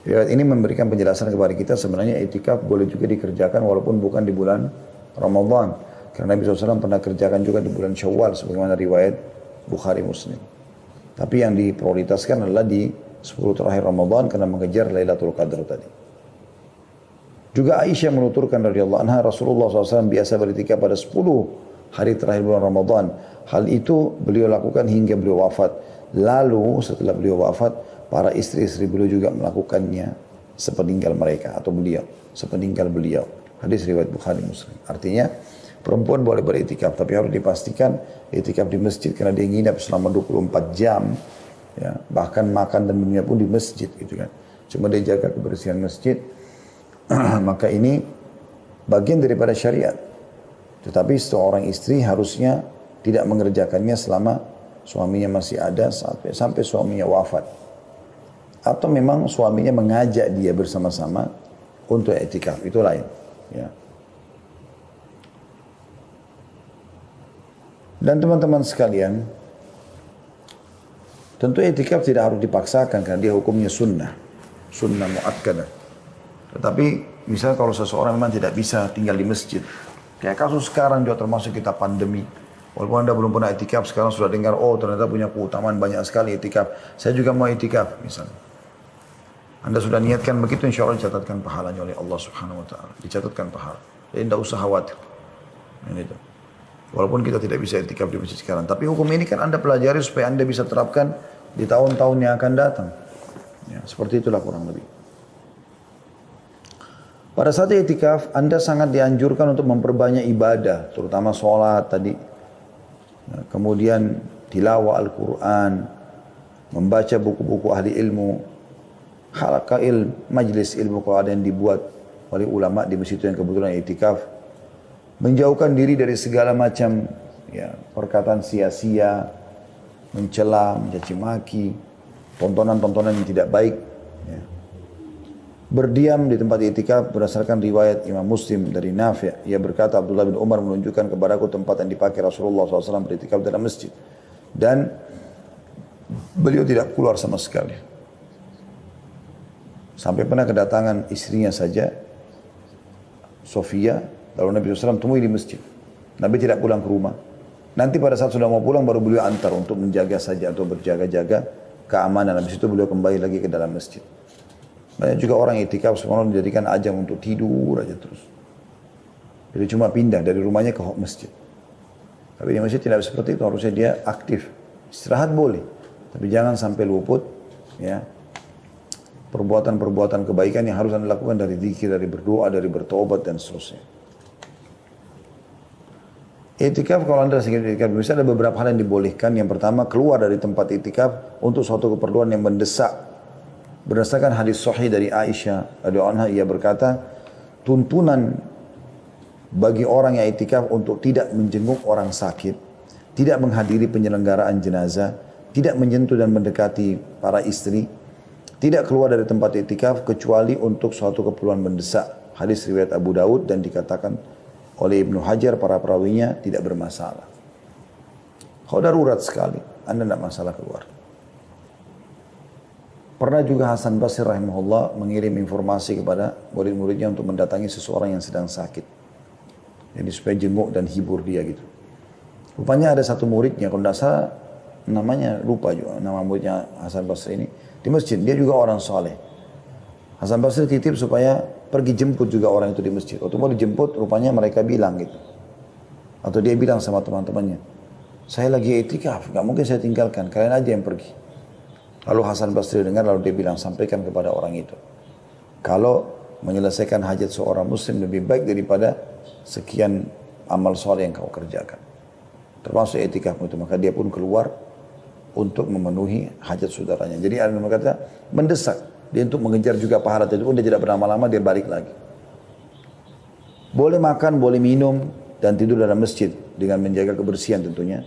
Riwayat ini memberikan penjelasan kepada kita sebenarnya iktikaf boleh juga dikerjakan walaupun bukan di bulan Ramadan. Karena Nabi SAW pernah kerjakan juga di bulan Syawal sebagaimana riwayat Bukhari Muslim. Tapi yang diprioritaskan adalah di 10 terakhir Ramadan karena mengejar Lailatul Qadar tadi. Juga Aisyah menuturkan radhiyallahu anha Rasulullah SAW biasa beriktikaf pada 10 hari terakhir bulan Ramadan. Hal itu beliau lakukan hingga beliau wafat. Lalu setelah beliau wafat, para istri-istri beliau juga melakukannya sepeninggal mereka atau beliau, sepeninggal beliau. Hadis riwayat Bukhari Muslim. Artinya perempuan boleh beriktikaf tapi harus dipastikan iktikaf di masjid karena dia nginap selama 24 jam. Ya, bahkan makan dan minumnya pun di masjid gitu kan. Cuma dia jaga kebersihan masjid. Maka ini bagian daripada syariat. Tetapi seorang istri harusnya tidak mengerjakannya selama suaminya masih ada sampai suaminya wafat. Atau memang suaminya mengajak dia bersama-sama untuk iktikaf, itu lain. Ya. Dan teman-teman sekalian, tentu iktikaf tidak harus dipaksakan karena dia hukumnya sunnah muakkadah. Tetapi misalnya kalau seseorang memang tidak bisa tinggal di masjid, kayak kasus sekarang juga termasuk kita pandemi. Walaupun Anda belum pernah iktikaf, sekarang sudah dengar, oh ternyata punya keutamaan banyak sekali iktikaf. Saya juga mau iktikaf misalnya. Anda sudah niatkan begitu, insya Allah dicatatkan pahalanya oleh Allah Subhanahu Wa Taala. Dicatatkan pahala. Jadi tidak usah khawatir. Ini itu. Walaupun kita tidak bisa iktikaf di masjid sekarang, tapi hukum ini kan Anda pelajari supaya Anda bisa terapkan di tahun-tahun yang akan datang. Ya, seperti itulah kurang lebih. Pada saat iktikaf, Anda sangat dianjurkan untuk memperbanyak ibadah, terutama sholat tadi. Kemudian tilawah Al-Quran, membaca buku-buku ahli ilmu, halaqah majlis ilmu kalau ada yang dibuat oleh ulama di masjid yang kebetulan iktikaf. Menjauhkan diri dari segala macam perkataan sia-sia, mencela, mencaci maki, tontonan-tontonan yang tidak baik. Ya. Berdiam di tempat iktikaf berdasarkan riwayat Imam Muslim dari Nafi'. Ia berkata Abdullah bin Umar menunjukkan kepadaku tempat yang dipakai Rasulullah SAW beriktikaf dalam masjid. Dan beliau tidak keluar sama sekali. Sampai pernah kedatangan istrinya saja, Sofia, lalu Nabi SAW temui di masjid. Nabi tidak pulang ke rumah. Nanti pada saat sudah mau pulang baru beliau antar untuk menjaga saja atau berjaga-jaga keamanan. Habis itu beliau kembali lagi ke dalam masjid. Banyak juga orang iktikaf sebenarnya menjadikan ajang untuk tidur aja terus. Jadi cuma pindah dari rumahnya ke masjid. Tapi di masjid tidak seperti itu, harusnya dia aktif. Istirahat boleh, tapi jangan sampai luput ya perbuatan-perbuatan kebaikan yang harus Anda lakukan dari zikir, dari berdoa, dari bertobat dan seterusnya. Iktikaf kalau Anda sedang iktikaf bisa ada beberapa hal yang dibolehkan. Yang pertama, keluar dari tempat iktikaf untuk suatu keperluan yang mendesak. Berdasarkan hadis sahih dari Aisyah radhiyallahu anha, ia berkata, tuntunan bagi orang yang iktikaf untuk tidak menjenguk orang sakit, tidak menghadiri penyelenggaraan jenazah, tidak menyentuh dan mendekati para istri, tidak keluar dari tempat iktikaf kecuali untuk suatu keperluan mendesak. Hadis riwayat Abu Daud dan dikatakan oleh Ibnu Hajar para perawinya tidak bermasalah. Kalau darurat sekali, Anda tidak masalah keluar. Pernah juga Hasan Basri rahimahullah mengirim informasi kepada murid-muridnya untuk mendatangi seseorang yang sedang sakit. Jadi supaya jenguk dan hibur dia gitu. Rupanya ada satu muridnya, kalau tidak salah namanya lupa juga, nama muridnya Hasan Basri ini. Di masjid, dia juga orang soleh. Hasan Basri titip supaya pergi jemput juga orang itu di masjid. Waktu mau dijemput, rupanya mereka bilang gitu. Atau dia bilang sama teman-temannya, saya lagi iktikaf, gak mungkin saya tinggalkan, kalian aja yang pergi. Lalu Hasan Basri dengar, lalu dia bilang, sampaikan kepada orang itu. Kalau menyelesaikan hajat seorang muslim lebih baik daripada sekian amal soleh yang kau kerjakan. Termasuk iktikafmu itu, maka dia pun keluar untuk memenuhi hajat saudaranya. Jadi ada yang berkata, mendesak. Dia untuk mengejar juga pahala itu pun dia tidak berlama-lama, dia balik lagi. Boleh makan, boleh minum, dan tidur dalam masjid dengan menjaga kebersihan tentunya.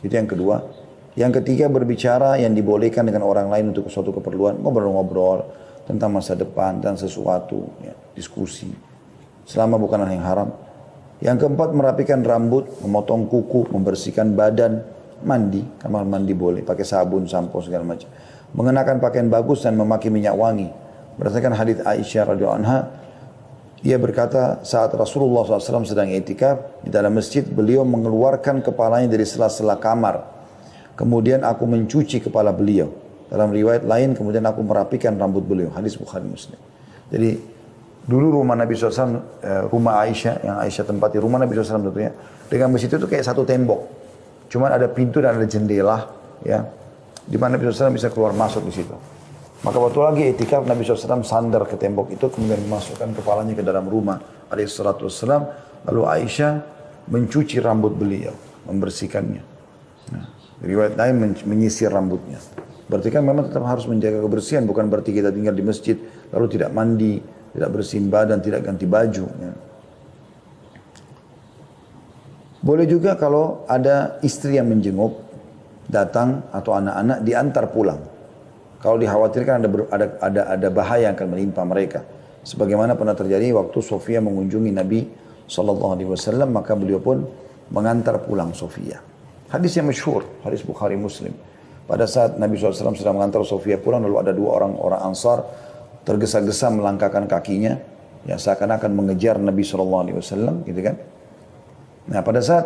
Itu yang kedua. Yang ketiga, berbicara yang dibolehkan dengan orang lain untuk suatu keperluan, ngobrol-ngobrol tentang masa depan dan sesuatu, ya, diskusi. Selama bukan hal yang haram. Yang keempat, merapikan rambut, memotong kuku, membersihkan badan, mandi, kamar mandi boleh, pakai sabun, sampo segala macam. Mengenakan pakaian bagus dan memakai minyak wangi. Berdasarkan hadits Aisyah radhiyallahu anha, ia berkata saat Rasulullah SAW sedang i'tikaf di dalam masjid, beliau mengeluarkan kepalanya dari sela-sela kamar. Kemudian aku mencuci kepala beliau. Dalam riwayat lain, kemudian aku merapikan rambut beliau. Hadis Bukhari Muslim. Jadi dulu rumah Nabi SAW, rumah Aisyah, yang Aisyah tempati rumah Nabi SAW tentunya, dengan masjid itu kayak satu tembok. Cuman ada pintu dan ada jendela, ya, di mana Nabi SAW bisa keluar masuk di situ. Maka waktu lagi i'tikaf, Nabi SAW sandar ke tembok itu, kemudian memasukkan kepalanya ke dalam rumah alaihissalam. Lalu Aisyah mencuci rambut beliau, membersihkannya. Nah, riwayat lain menyisir rambutnya. Berarti kan memang tetap harus menjaga kebersihan, bukan berarti kita tinggal di masjid lalu tidak mandi, tidak bersihin badan, tidak ganti baju. Ya. Boleh juga kalau ada istri yang menjenguk, datang atau anak-anak diantar pulang. Kalau dikhawatirkan ada bahaya yang akan menimpa mereka. Sebagaimana pernah terjadi waktu Sofia mengunjungi Nabi SAW, maka beliau pun mengantar pulang Sofia. Hadis yang masyhur, hadis Bukhari Muslim. Pada saat Nabi SAW sedang mengantar Sofia pulang, lalu ada dua orang Ansar tergesa-gesa melangkahkan kakinya, ya seakan-akan mengejar Nabi SAW, gitu kan? Nah pada saat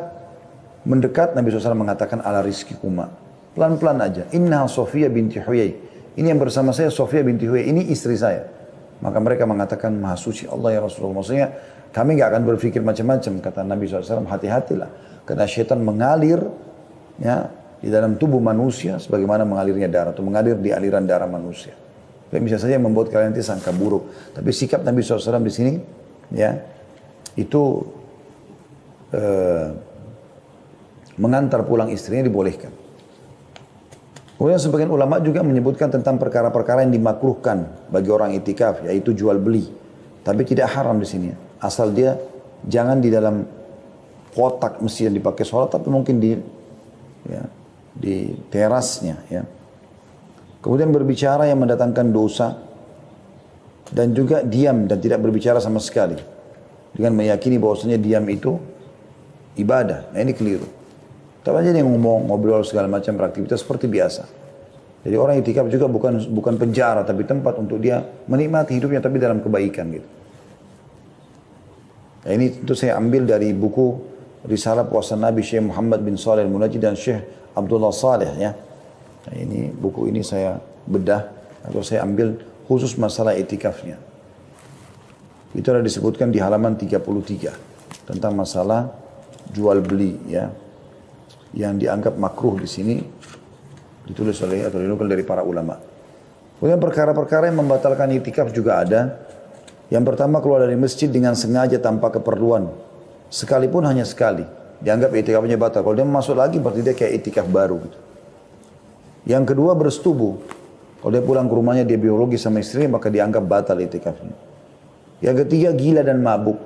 mendekat, Nabi SAW mengatakan ala rizkikuma, pelan-pelan aja. Inna Sofia binti Huyai. Ini yang bersama saya Sofia binti Huyai, ini istri saya. Maka mereka mengatakan maha suci Allah ya Rasulullah. Maksudnya kami nggak akan berpikir macam-macam, kata Nabi SAW. Hati-hatilah, karena syaitan mengalir, ya, di dalam tubuh manusia sebagaimana mengalirnya darah atau mengalir di aliran darah manusia. Dan bisa saja membuat kalian nanti sangka buruk. Tapi sikap Nabi SAW di sini, ya, itu mengantar pulang istrinya dibolehkan. Kemudian sebagian ulama juga menyebutkan tentang perkara-perkara yang dimakruhkan bagi orang i'tikaf, yaitu jual beli. Tapi tidak haram di sini. Asal dia jangan di dalam kotak masjid yang dipakai sholat, tapi mungkin di terasnya, ya. Kemudian berbicara yang mendatangkan dosa dan juga diam dan tidak berbicara sama sekali dengan meyakini bahwasanya diam itu ibadah. Nah ini keliru. Tapi aja dia ngomong, ngobrol segala macam beraktivitas seperti biasa. Jadi orang i'tikaf juga bukan penjara, tapi tempat untuk dia menikmati hidupnya tapi dalam kebaikan gitu. Nah, ini tentu saya ambil dari buku Risalah Puasa Nabi Syekh Muhammad bin Shalih Al-Munajjid dan Syekh Abdullah Saleh, ya. Nah, ini buku ini saya bedah atau saya ambil khusus masalah i'tikafnya. Itu ada disebutkan di halaman 33 tentang masalah jual beli, ya, yang dianggap makruh di sini, ditulis oleh atau dinukil dari para ulama. Kemudian perkara-perkara yang membatalkan i'tikaf juga ada. Yang pertama, keluar dari masjid dengan sengaja tanpa keperluan, sekalipun hanya sekali, dianggap i'tikafnya batal. Kalau dia masuk lagi berarti dia kayak i'tikaf baru gitu. Yang kedua, bersetubuh. Kalau dia pulang ke rumahnya dia biologi sama istrinya, maka dianggap batal i'tikafnya. Yang ketiga, gila dan mabuk.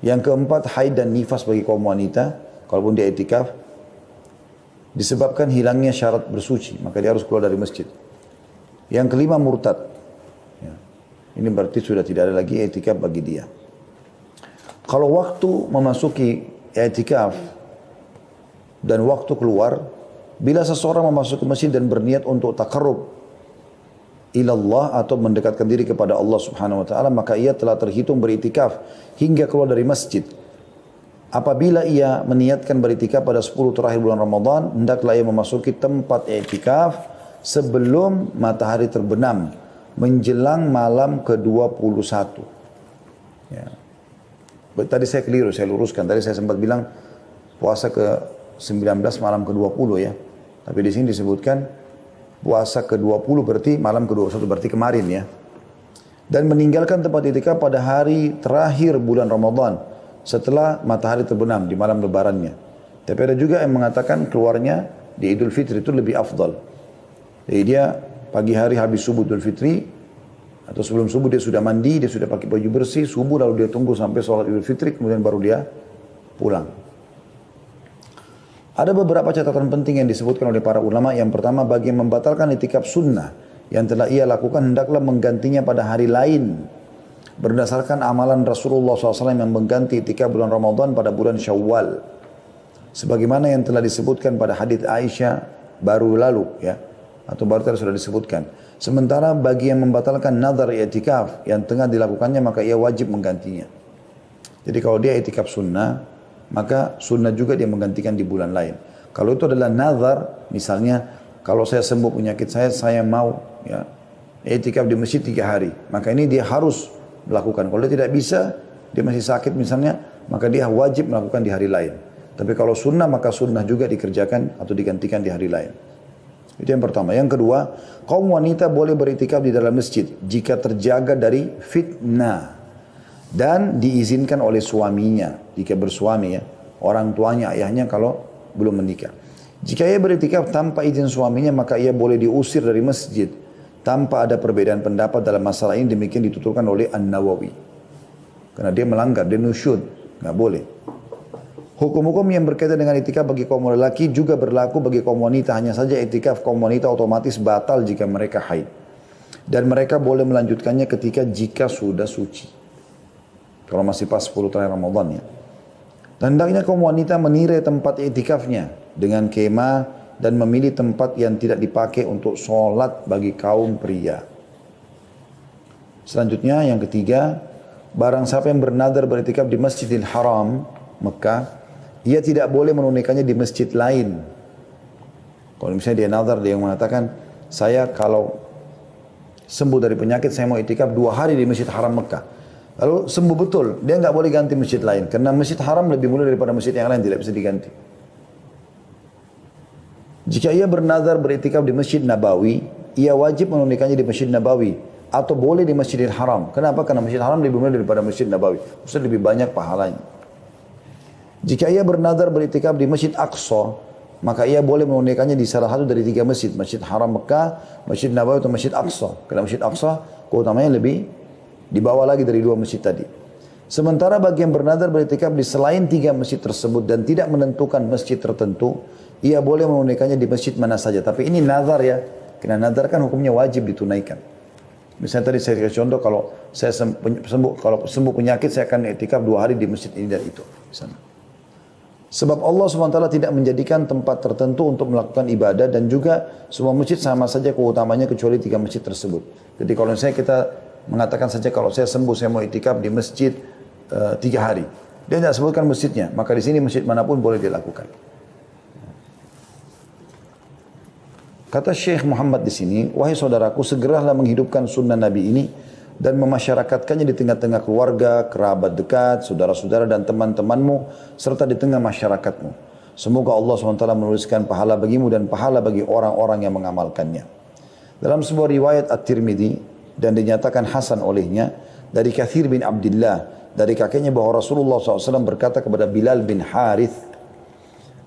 Yang keempat, haid dan nifas bagi kaum wanita. Kalaupun dia i'tikaf, disebabkan hilangnya syarat bersuci, maka dia harus keluar dari masjid. Yang kelima, murtad. Ya. Ini berarti sudah tidak ada lagi i'tikaf bagi dia. Kalau waktu memasuki i'tikaf dan waktu keluar, bila seseorang memasuki masjid dan berniat untuk taqarrub ilallah atau mendekatkan diri kepada Allah Subhanahu wa taala, maka ia telah terhitung beriktikaf hingga keluar dari masjid. Apabila ia meniatkan beriktikaf pada 10 terakhir bulan Ramadan, hendaklah ia memasuki tempat i'tikaf sebelum matahari terbenam menjelang malam ke-21. Ya. Tadi saya keliru, saya luruskan. Tadi saya sempat bilang puasa ke-19 malam ke-20 ya. Tapi di sini disebutkan puasa ke-20 berarti malam ke-21 berarti kemarin ya. Dan meninggalkan tempat i'tikaf pada hari terakhir bulan Ramadan setelah matahari terbenam di malam lebarannya. Tapi ada juga yang mengatakan keluarnya di Idul Fitri itu lebih afdal. Jadi dia pagi hari habis subuh Idul Fitri atau sebelum subuh dia sudah mandi, dia sudah pakai baju bersih, subuh lalu dia tunggu sampai sholat Idul Fitri kemudian baru dia pulang. Ada beberapa catatan penting yang disebutkan oleh para ulama. Yang pertama, bagi yang membatalkan itikaf sunnah yang telah ia lakukan, hendaklah menggantinya pada hari lain. Berdasarkan amalan Rasulullah SAW yang mengganti itikaf bulan Ramadan pada bulan Syawal. Sebagaimana yang telah disebutkan pada hadits Aisyah baru lalu, ya, atau baru tadi sudah disebutkan. Sementara bagi yang membatalkan nazar itikaf yang tengah dilakukannya, maka ia wajib menggantinya. Jadi kalau dia itikaf sunnah, maka sunnah juga dia menggantikan di bulan lain. Kalau itu adalah nazar, misalnya kalau saya sembuh penyakit saya mau ya itikaf di masjid 3 hari, maka ini dia harus melakukan. Kalau dia tidak bisa, dia masih sakit misalnya, maka dia wajib melakukan di hari lain. Tapi kalau sunnah, maka sunnah juga dikerjakan atau digantikan di hari lain. Itu yang pertama. Yang kedua, kaum wanita boleh beritikaf di dalam masjid jika terjaga dari fitnah dan diizinkan oleh suaminya jika bersuami, ya, orang tuanya, ayahnya kalau belum menikah. Jika ia beritikaf tanpa izin suaminya, maka ia boleh diusir dari masjid tanpa ada perbedaan pendapat dalam masalah ini. Demikian dituturkan oleh An-Nawawi, karena dia melanggar, dia nusyud, nggak boleh. Hukum-hukum yang berkaitan dengan itikaf bagi kaum lelaki juga berlaku bagi kaum wanita. Hanya saja itikaf kaum wanita otomatis batal jika mereka haid, dan mereka boleh melanjutkannya jika sudah suci. Kalau masih pas 10 terakhir Ramadan, ya. Dan hendaknya kaum wanita menirai tempat itikafnya dengan kemah dan memilih tempat yang tidak dipakai untuk sholat bagi kaum pria. Selanjutnya yang ketiga, barang siapa yang bernadar beritikaf di Masjidil Haram, Mekah, ia tidak boleh menunaikannya di masjid lain. Kalau misalnya dia nadar, dia mengatakan, saya kalau sembuh dari penyakit, saya mau itikaf 2 hari di Masjid Haram Mekah. Lalu sembuh betul, dia nggak boleh ganti masjid lain, karena Masjid Haram lebih mulia daripada masjid yang lain, tidak bisa diganti. Jika ia bernazar beritikaf di Masjid Nabawi, ia wajib menunaikannya di Masjid Nabawi atau boleh di Masjidil Haram. Kenapa? Karena Masjid Haram lebih mulia daripada Masjid Nabawi, maksudnya lebih banyak pahalanya. Jika ia bernazar beritikaf di Masjid Aqsa, maka ia boleh menunaikannya di salah satu dari 3 masjid, Masjid Haram Mekah, Masjid Nabawi atau Masjid Aqsa. Karena Masjid Aqsa keutamanya lebih di bawah lagi dari 2 masjid tadi. Sementara bagi yang bernadar beritikaf di selain 3 masjid tersebut dan tidak menentukan masjid tertentu, ia boleh menunaikannya di masjid mana saja. Tapi ini nazar, ya. Karena nazar kan hukumnya wajib ditunaikan. Misalnya tadi saya kasih contoh, kalau saya sembuh penyakit, saya akan itikaf 2 hari di masjid ini dan itu. Misalnya. Sebab Allah SWT tidak menjadikan tempat tertentu untuk melakukan ibadah, dan juga semua masjid sama saja keutamanya kecuali 3 masjid tersebut. Jadi kalau misalnya kita mengatakan saja kalau saya sembuh, saya mau itikaf di masjid 3 hari. Dia tidak sebutkan masjidnya, maka di sini masjid manapun boleh dilakukan. Kata Syekh Muhammad di sini, wahai saudaraku, segeralah menghidupkan sunnah Nabi ini dan memasyarakatkannya di tengah-tengah keluarga, kerabat dekat, saudara-saudara dan teman-temanmu, serta di tengah masyarakatmu. Semoga Allah SWT menuliskan pahala bagimu dan pahala bagi orang-orang yang mengamalkannya. Dalam sebuah riwayat At-Tirmidzi, dan dinyatakan hasan olehnya dari Kathir bin Abdullah dari kakeknya bahwa Rasulullah SAW berkata kepada Bilal bin Harith,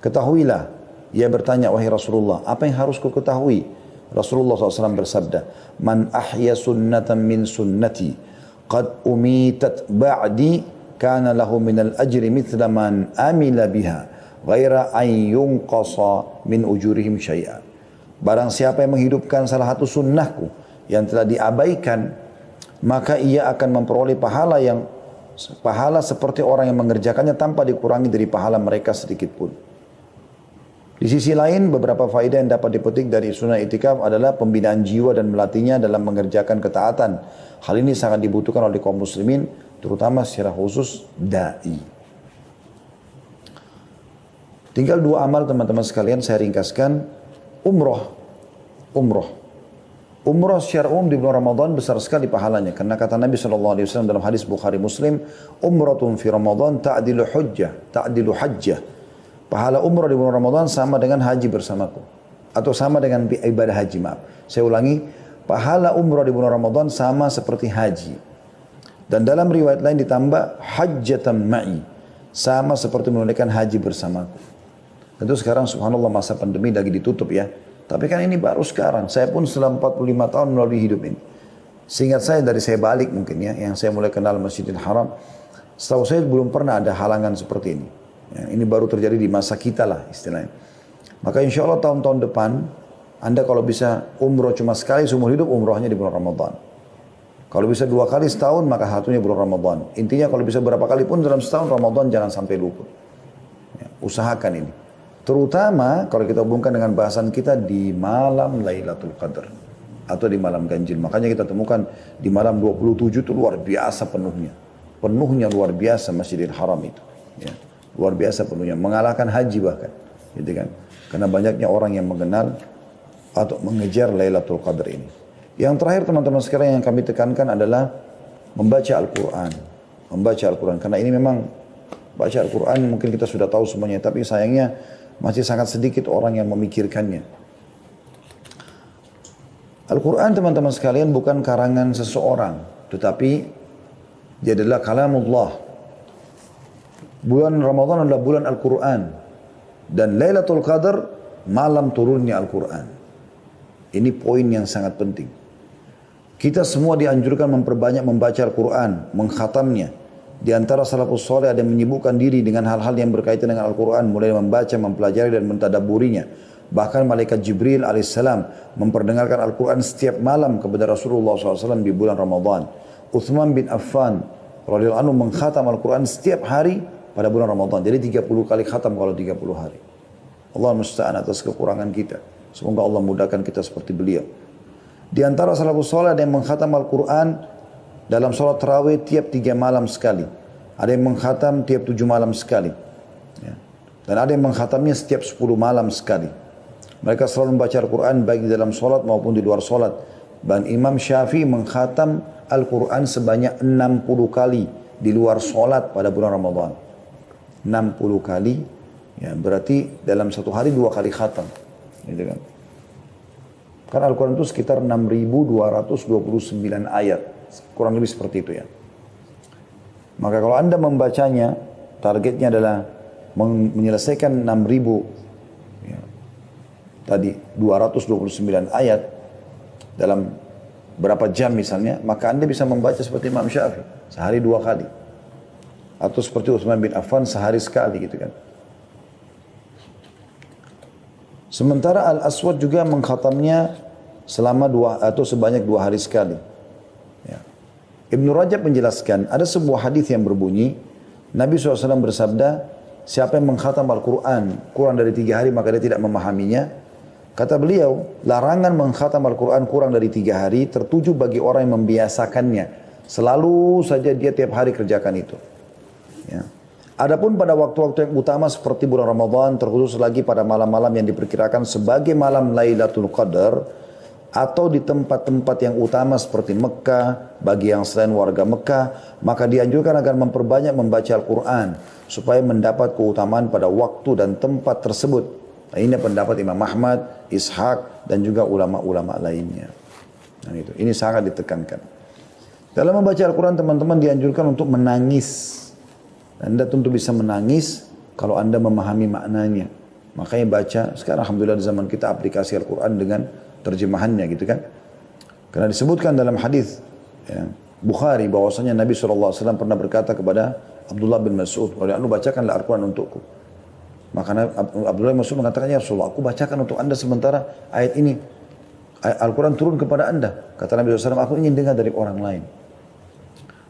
ketahuilah. Ia bertanya, wahai Rasulullah, apa yang harus ku ketahui? Rasulullah SAW bersabda, man ahya sunnatan min sunnati qad umitat ba'di kana lahu minal ajri mithla man amila biha ghaira an yunqasa min ujurihim syai'a. Barang siapa yang menghidupkan salah satu sunnahku yang telah diabaikan, maka ia akan memperoleh pahala seperti orang yang mengerjakannya tanpa dikurangi dari pahala mereka sedikit pun. Di sisi lain, beberapa faedah yang dapat dipetik dari sunnah itikaf adalah pembinaan jiwa dan melatihnya dalam mengerjakan ketaatan. Hal ini sangat dibutuhkan oleh kaum muslimin, terutama secara khusus da'i. Tinggal 2 amal teman-teman sekalian, saya ringkaskan. Umrah secara umum di bulan Ramadan besar sekali pahalanya. Karena kata Nabi SAW dalam hadis Bukhari Muslim, umratun fi Ramadan ta'dilu hajjah. Pahala umrah di bulan Ramadan sama dengan haji bersamaku. Atau sama dengan ibadah haji, maaf. Saya ulangi, pahala umrah di bulan Ramadan sama seperti haji. Dan dalam riwayat lain ditambah hajjatan ma'i. Sama seperti menunaikan haji bersamaku. Tentu sekarang subhanallah masa pandemi lagi ditutup, ya. Tapi kan ini baru sekarang. Saya pun setelah 45 tahun melalui hidup ini. Seingat saya dari saya balik mungkin, ya, yang saya mulai kenal Masjidil Haram, setahu saya belum pernah ada halangan seperti ini. Ya, ini baru terjadi di masa kita lah istilahnya. Maka insya Allah tahun-tahun depan, Anda kalau bisa umroh cuma sekali seumur hidup, umrohnya di bulan Ramadan. Kalau bisa 2 kali setahun, maka satunya bulan Ramadan. Intinya kalau bisa berapa kali pun dalam setahun Ramadan jangan sampai luput. Ya, usahakan ini. Terutama kalau kita hubungkan dengan bahasan kita di malam Lailatul Qadar. Atau di malam ganjil. Makanya kita temukan di malam 27 itu luar biasa penuhnya. Penuhnya luar biasa Masjidil Haram itu. Ya, luar biasa penuhnya. Mengalahkan haji bahkan. Gitu kan. Karena banyaknya orang yang mengenal atau mengejar Lailatul Qadar ini. Yang terakhir teman-teman sekarang yang kami tekankan adalah membaca Al-Quran. Membaca Al-Quran. Karena ini memang baca Al-Quran mungkin kita sudah tahu semuanya. Tapi sayangnya masih sangat sedikit orang yang memikirkannya. Al-Quran teman-teman sekalian bukan karangan seseorang. Tetapi dia adalah kalamullah. Bulan Ramadan adalah bulan Al-Quran. Dan Lailatul Qadar malam turunnya Al-Quran. Ini poin yang sangat penting. Kita semua dianjurkan memperbanyak membaca Al-Quran, mengkhatamnya. Di antara salafus soleh ada yang menyibukkan diri dengan hal-hal yang berkaitan dengan Al-Quran, mulai membaca, mempelajari dan mentadaburinya. Bahkan malaikat Jibril alaihissalam memperdengarkan Al-Quran setiap malam kepada Rasulullah SAW di bulan Ramadan. Uthman bin Affan radhiyallahu anhu mengkhatam Al-Quran setiap hari pada bulan Ramadan. Jadi 30 kali khatam kalau 30 hari. Allah musta'an atas kekurangan kita. Semoga Allah mudahkan kita seperti beliau. Di antara salafus saleh ada yang mengkhatam Al-Quran dalam sholat tarawih tiap 3 malam sekali. Ada yang mengkhatam tiap 7 malam sekali. Ya. Dan ada yang mengkhatamnya setiap 10 malam sekali. Mereka selalu membaca Al-Quran baik di dalam sholat maupun di luar sholat. Dan Imam Syafi'i mengkhatam Al-Quran sebanyak 60 kali di luar sholat pada bulan Ramadan. 60 kali, ya, berarti dalam satu hari 2 kali khatam. Gitu kan. Karena Al-Quran itu sekitar 6.229 ayat. Kurang lebih seperti itu ya. Maka kalau Anda membacanya, targetnya adalah menyelesaikan 6.000 ya, tadi 229 ayat dalam berapa jam misalnya, maka Anda bisa membaca seperti Imam Syafi'i sehari 2 kali. Atau seperti Utsman bin Affan sehari sekali gitu kan. Sementara Al-Aswad juga mengkhatamnya selama sebanyak 2 hari sekali. Ya. Ibn Rajab menjelaskan, ada sebuah hadis yang berbunyi, Nabi SAW bersabda, siapa yang mengkhatam Al-Quran kurang dari 3 hari maka dia tidak memahaminya. Kata beliau, larangan mengkhatam Al-Quran kurang dari 3 hari tertuju bagi orang yang membiasakannya. Selalu saja dia tiap hari kerjakan itu. Ya. Adapun pada waktu-waktu yang utama seperti bulan Ramadan, terkhusus lagi pada malam-malam yang diperkirakan sebagai malam Lailatul Qadar, atau di tempat-tempat yang utama seperti Mekah, bagi yang selain warga Mekah, maka dianjurkan agar memperbanyak membaca Al-Quran, supaya mendapat keutamaan pada waktu dan tempat tersebut. Nah, ini pendapat Imam Ahmad, Ishaq, dan juga ulama-ulama lainnya. Nah, ini sangat ditekankan. Dalam membaca Al-Quran teman-teman dianjurkan untuk menangis. Anda tentu bisa menangis kalau Anda memahami maknanya. Makanya baca, sekarang Alhamdulillah di zaman kita aplikasi Al-Quran dengan terjemahannya gitu kan. Karena disebutkan dalam hadis ya, Bukhari bahwasanya Nabi SAW pernah berkata kepada Abdullah bin Mas'ud, "Anu bacakanlah Al-Quran untukku." Maka Abdullah bin Mas'ud mengatakan, "Ya Rasulullah, aku bacakan untuk Anda sementara ayat ini. Al-Quran turun kepada Anda." Kata Nabi SAW, "Aku ingin dengar dari orang lain."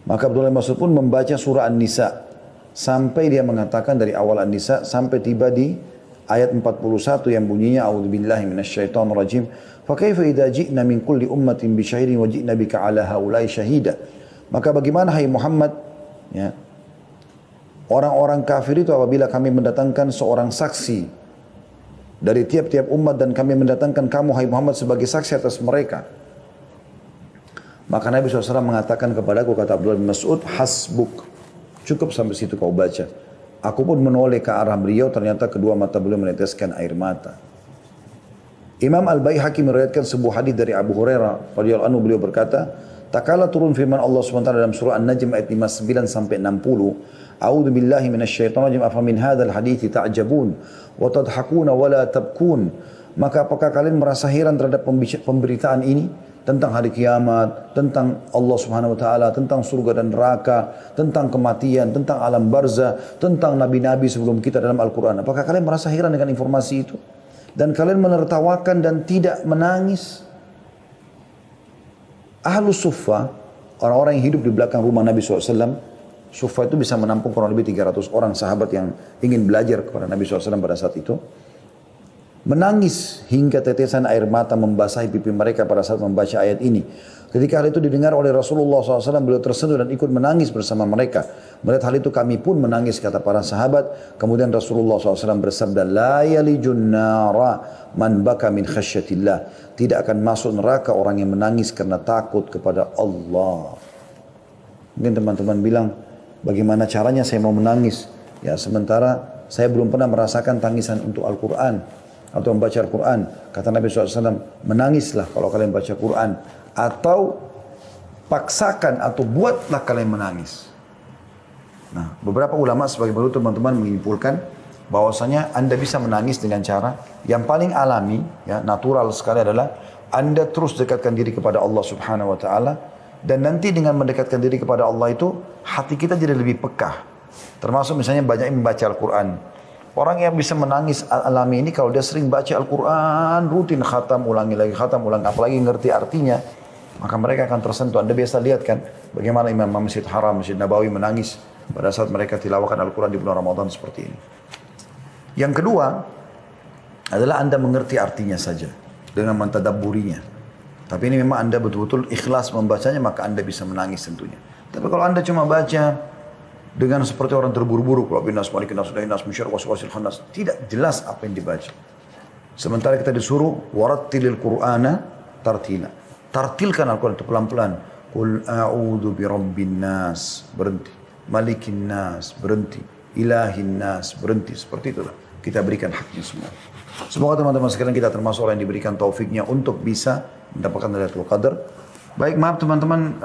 Maka Abdullah bin Mas'ud pun membaca surah An-Nisa. Sampai dia mengatakan dari awal An-Nisa sampai tiba di ayat 41 yang bunyinya a'udzubillahi minasyaitonir rajim fa kaifa idza ji'na min kulli ummatin bi syahidin wa ji'na bika 'ala haula'i syahida. Maka bagaimana hai Muhammad ya, orang-orang kafir itu apabila kami mendatangkan seorang saksi dari tiap-tiap umat dan kami mendatangkan kamu hai Muhammad sebagai saksi atas mereka. Maka Nabi SAW mengatakan kepadaku, kata Abdullah bin Mas'ud, hasbuk. Cukup sampai situ kau baca. Aku pun menoleh ke arah beliau, ternyata kedua mata beliau meneteskan air mata. Imam Al-Baihaqi meriwayatkan sebuah hadis dari Abu Hurairah radhiyallahu anhu, beliau berkata, tak kala turun firman Allah SWT dalam surah An-Najm ayat 59 sampai 60, A'udzu billahi minasyaitonir rajim, afa min hadzal hadithi ta'jabun wa tadhakuna wa la tabkun. Maka apakah kalian merasa heran terhadap pemberitaan ini? tentang hari kiamat, tentang Allah Subhanahu wa taala, tentang surga dan neraka, tentang kematian, tentang alam barzah, tentang nabi-nabi sebelum kita dalam Al-Qur'an. Apakah kalian merasa heran dengan informasi itu? Dan kalian menertawakan dan tidak menangis? Ahlus Suffah, orang-orang yang hidup di belakang rumah Nabi SAW, Suffah itu bisa menampung kurang lebih 300 orang sahabat yang ingin belajar kepada Nabi SAW pada saat itu. Menangis hingga tetesan air mata membasahi pipi mereka pada saat membaca ayat ini. Ketika hal itu didengar oleh Rasulullah SAW, beliau tersentuh dan ikut menangis bersama mereka. Melihat hal itu kami pun menangis, kata para sahabat. Kemudian Rasulullah SAW bersabda, La yalijun nara man baka min khasyatillah. Tidak akan masuk neraka orang yang menangis karena takut kepada Allah. Mungkin teman-teman bilang, bagaimana caranya saya mau menangis? Ya, sementara saya belum pernah merasakan tangisan untuk Al-Quran atau membaca Al-Quran. Kata Nabi SAW, menangislah kalau kalian baca Quran, atau paksakan atau buatlah kalian menangis. Nah, beberapa ulama sebagai berikut teman-teman menyimpulkan bahwasanya Anda bisa menangis dengan cara yang paling alami, ya, natural sekali adalah Anda terus dekatkan diri kepada Allah Subhanahu wa taala, dan nanti dengan mendekatkan diri kepada Allah itu hati kita jadi lebih peka. Termasuk misalnya banyak yang membaca Al-Quran. Orang yang bisa menangis alami ini kalau dia sering baca Al-Quran, rutin khatam, ulangi lagi khatam, ulangi, apalagi ngerti artinya, maka mereka akan tersentuh. Anda biasa lihat kan bagaimana Imam Masjid Haram, Masjid Nabawi menangis pada saat mereka tilawahkan Al-Quran di bulan Ramadan seperti ini. Yang kedua adalah Anda mengerti artinya saja dengan mentadabburinya. Tapi ini memang Anda betul-betul ikhlas membacanya, maka Anda bisa menangis tentunya. Tapi kalau Anda cuma baca dengan seperti orang terburu-buru, kalau binas malikin nas sudahin nas musyar waswasil khannas, tidak jelas apa yang dibaca. Sementara kita disuruh warattilil Qur'ana tartila. Tartilkan Al-Quran itu pelan-pelan. Qul a'udzu birabbin nas, berhenti. Malikin nas, berhenti. Ilahin nas, berhenti. Seperti itulah kita berikan haknya semua. Semoga teman-teman sekalian kita termasuk orang yang diberikan taufiknya untuk bisa mendapatkan Lailatul Qadar. Baik, maaf teman-teman,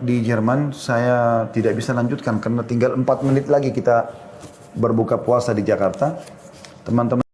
di Jerman saya tidak bisa lanjutkan karena tinggal 4 menit lagi kita berbuka puasa di Jakarta. Teman-teman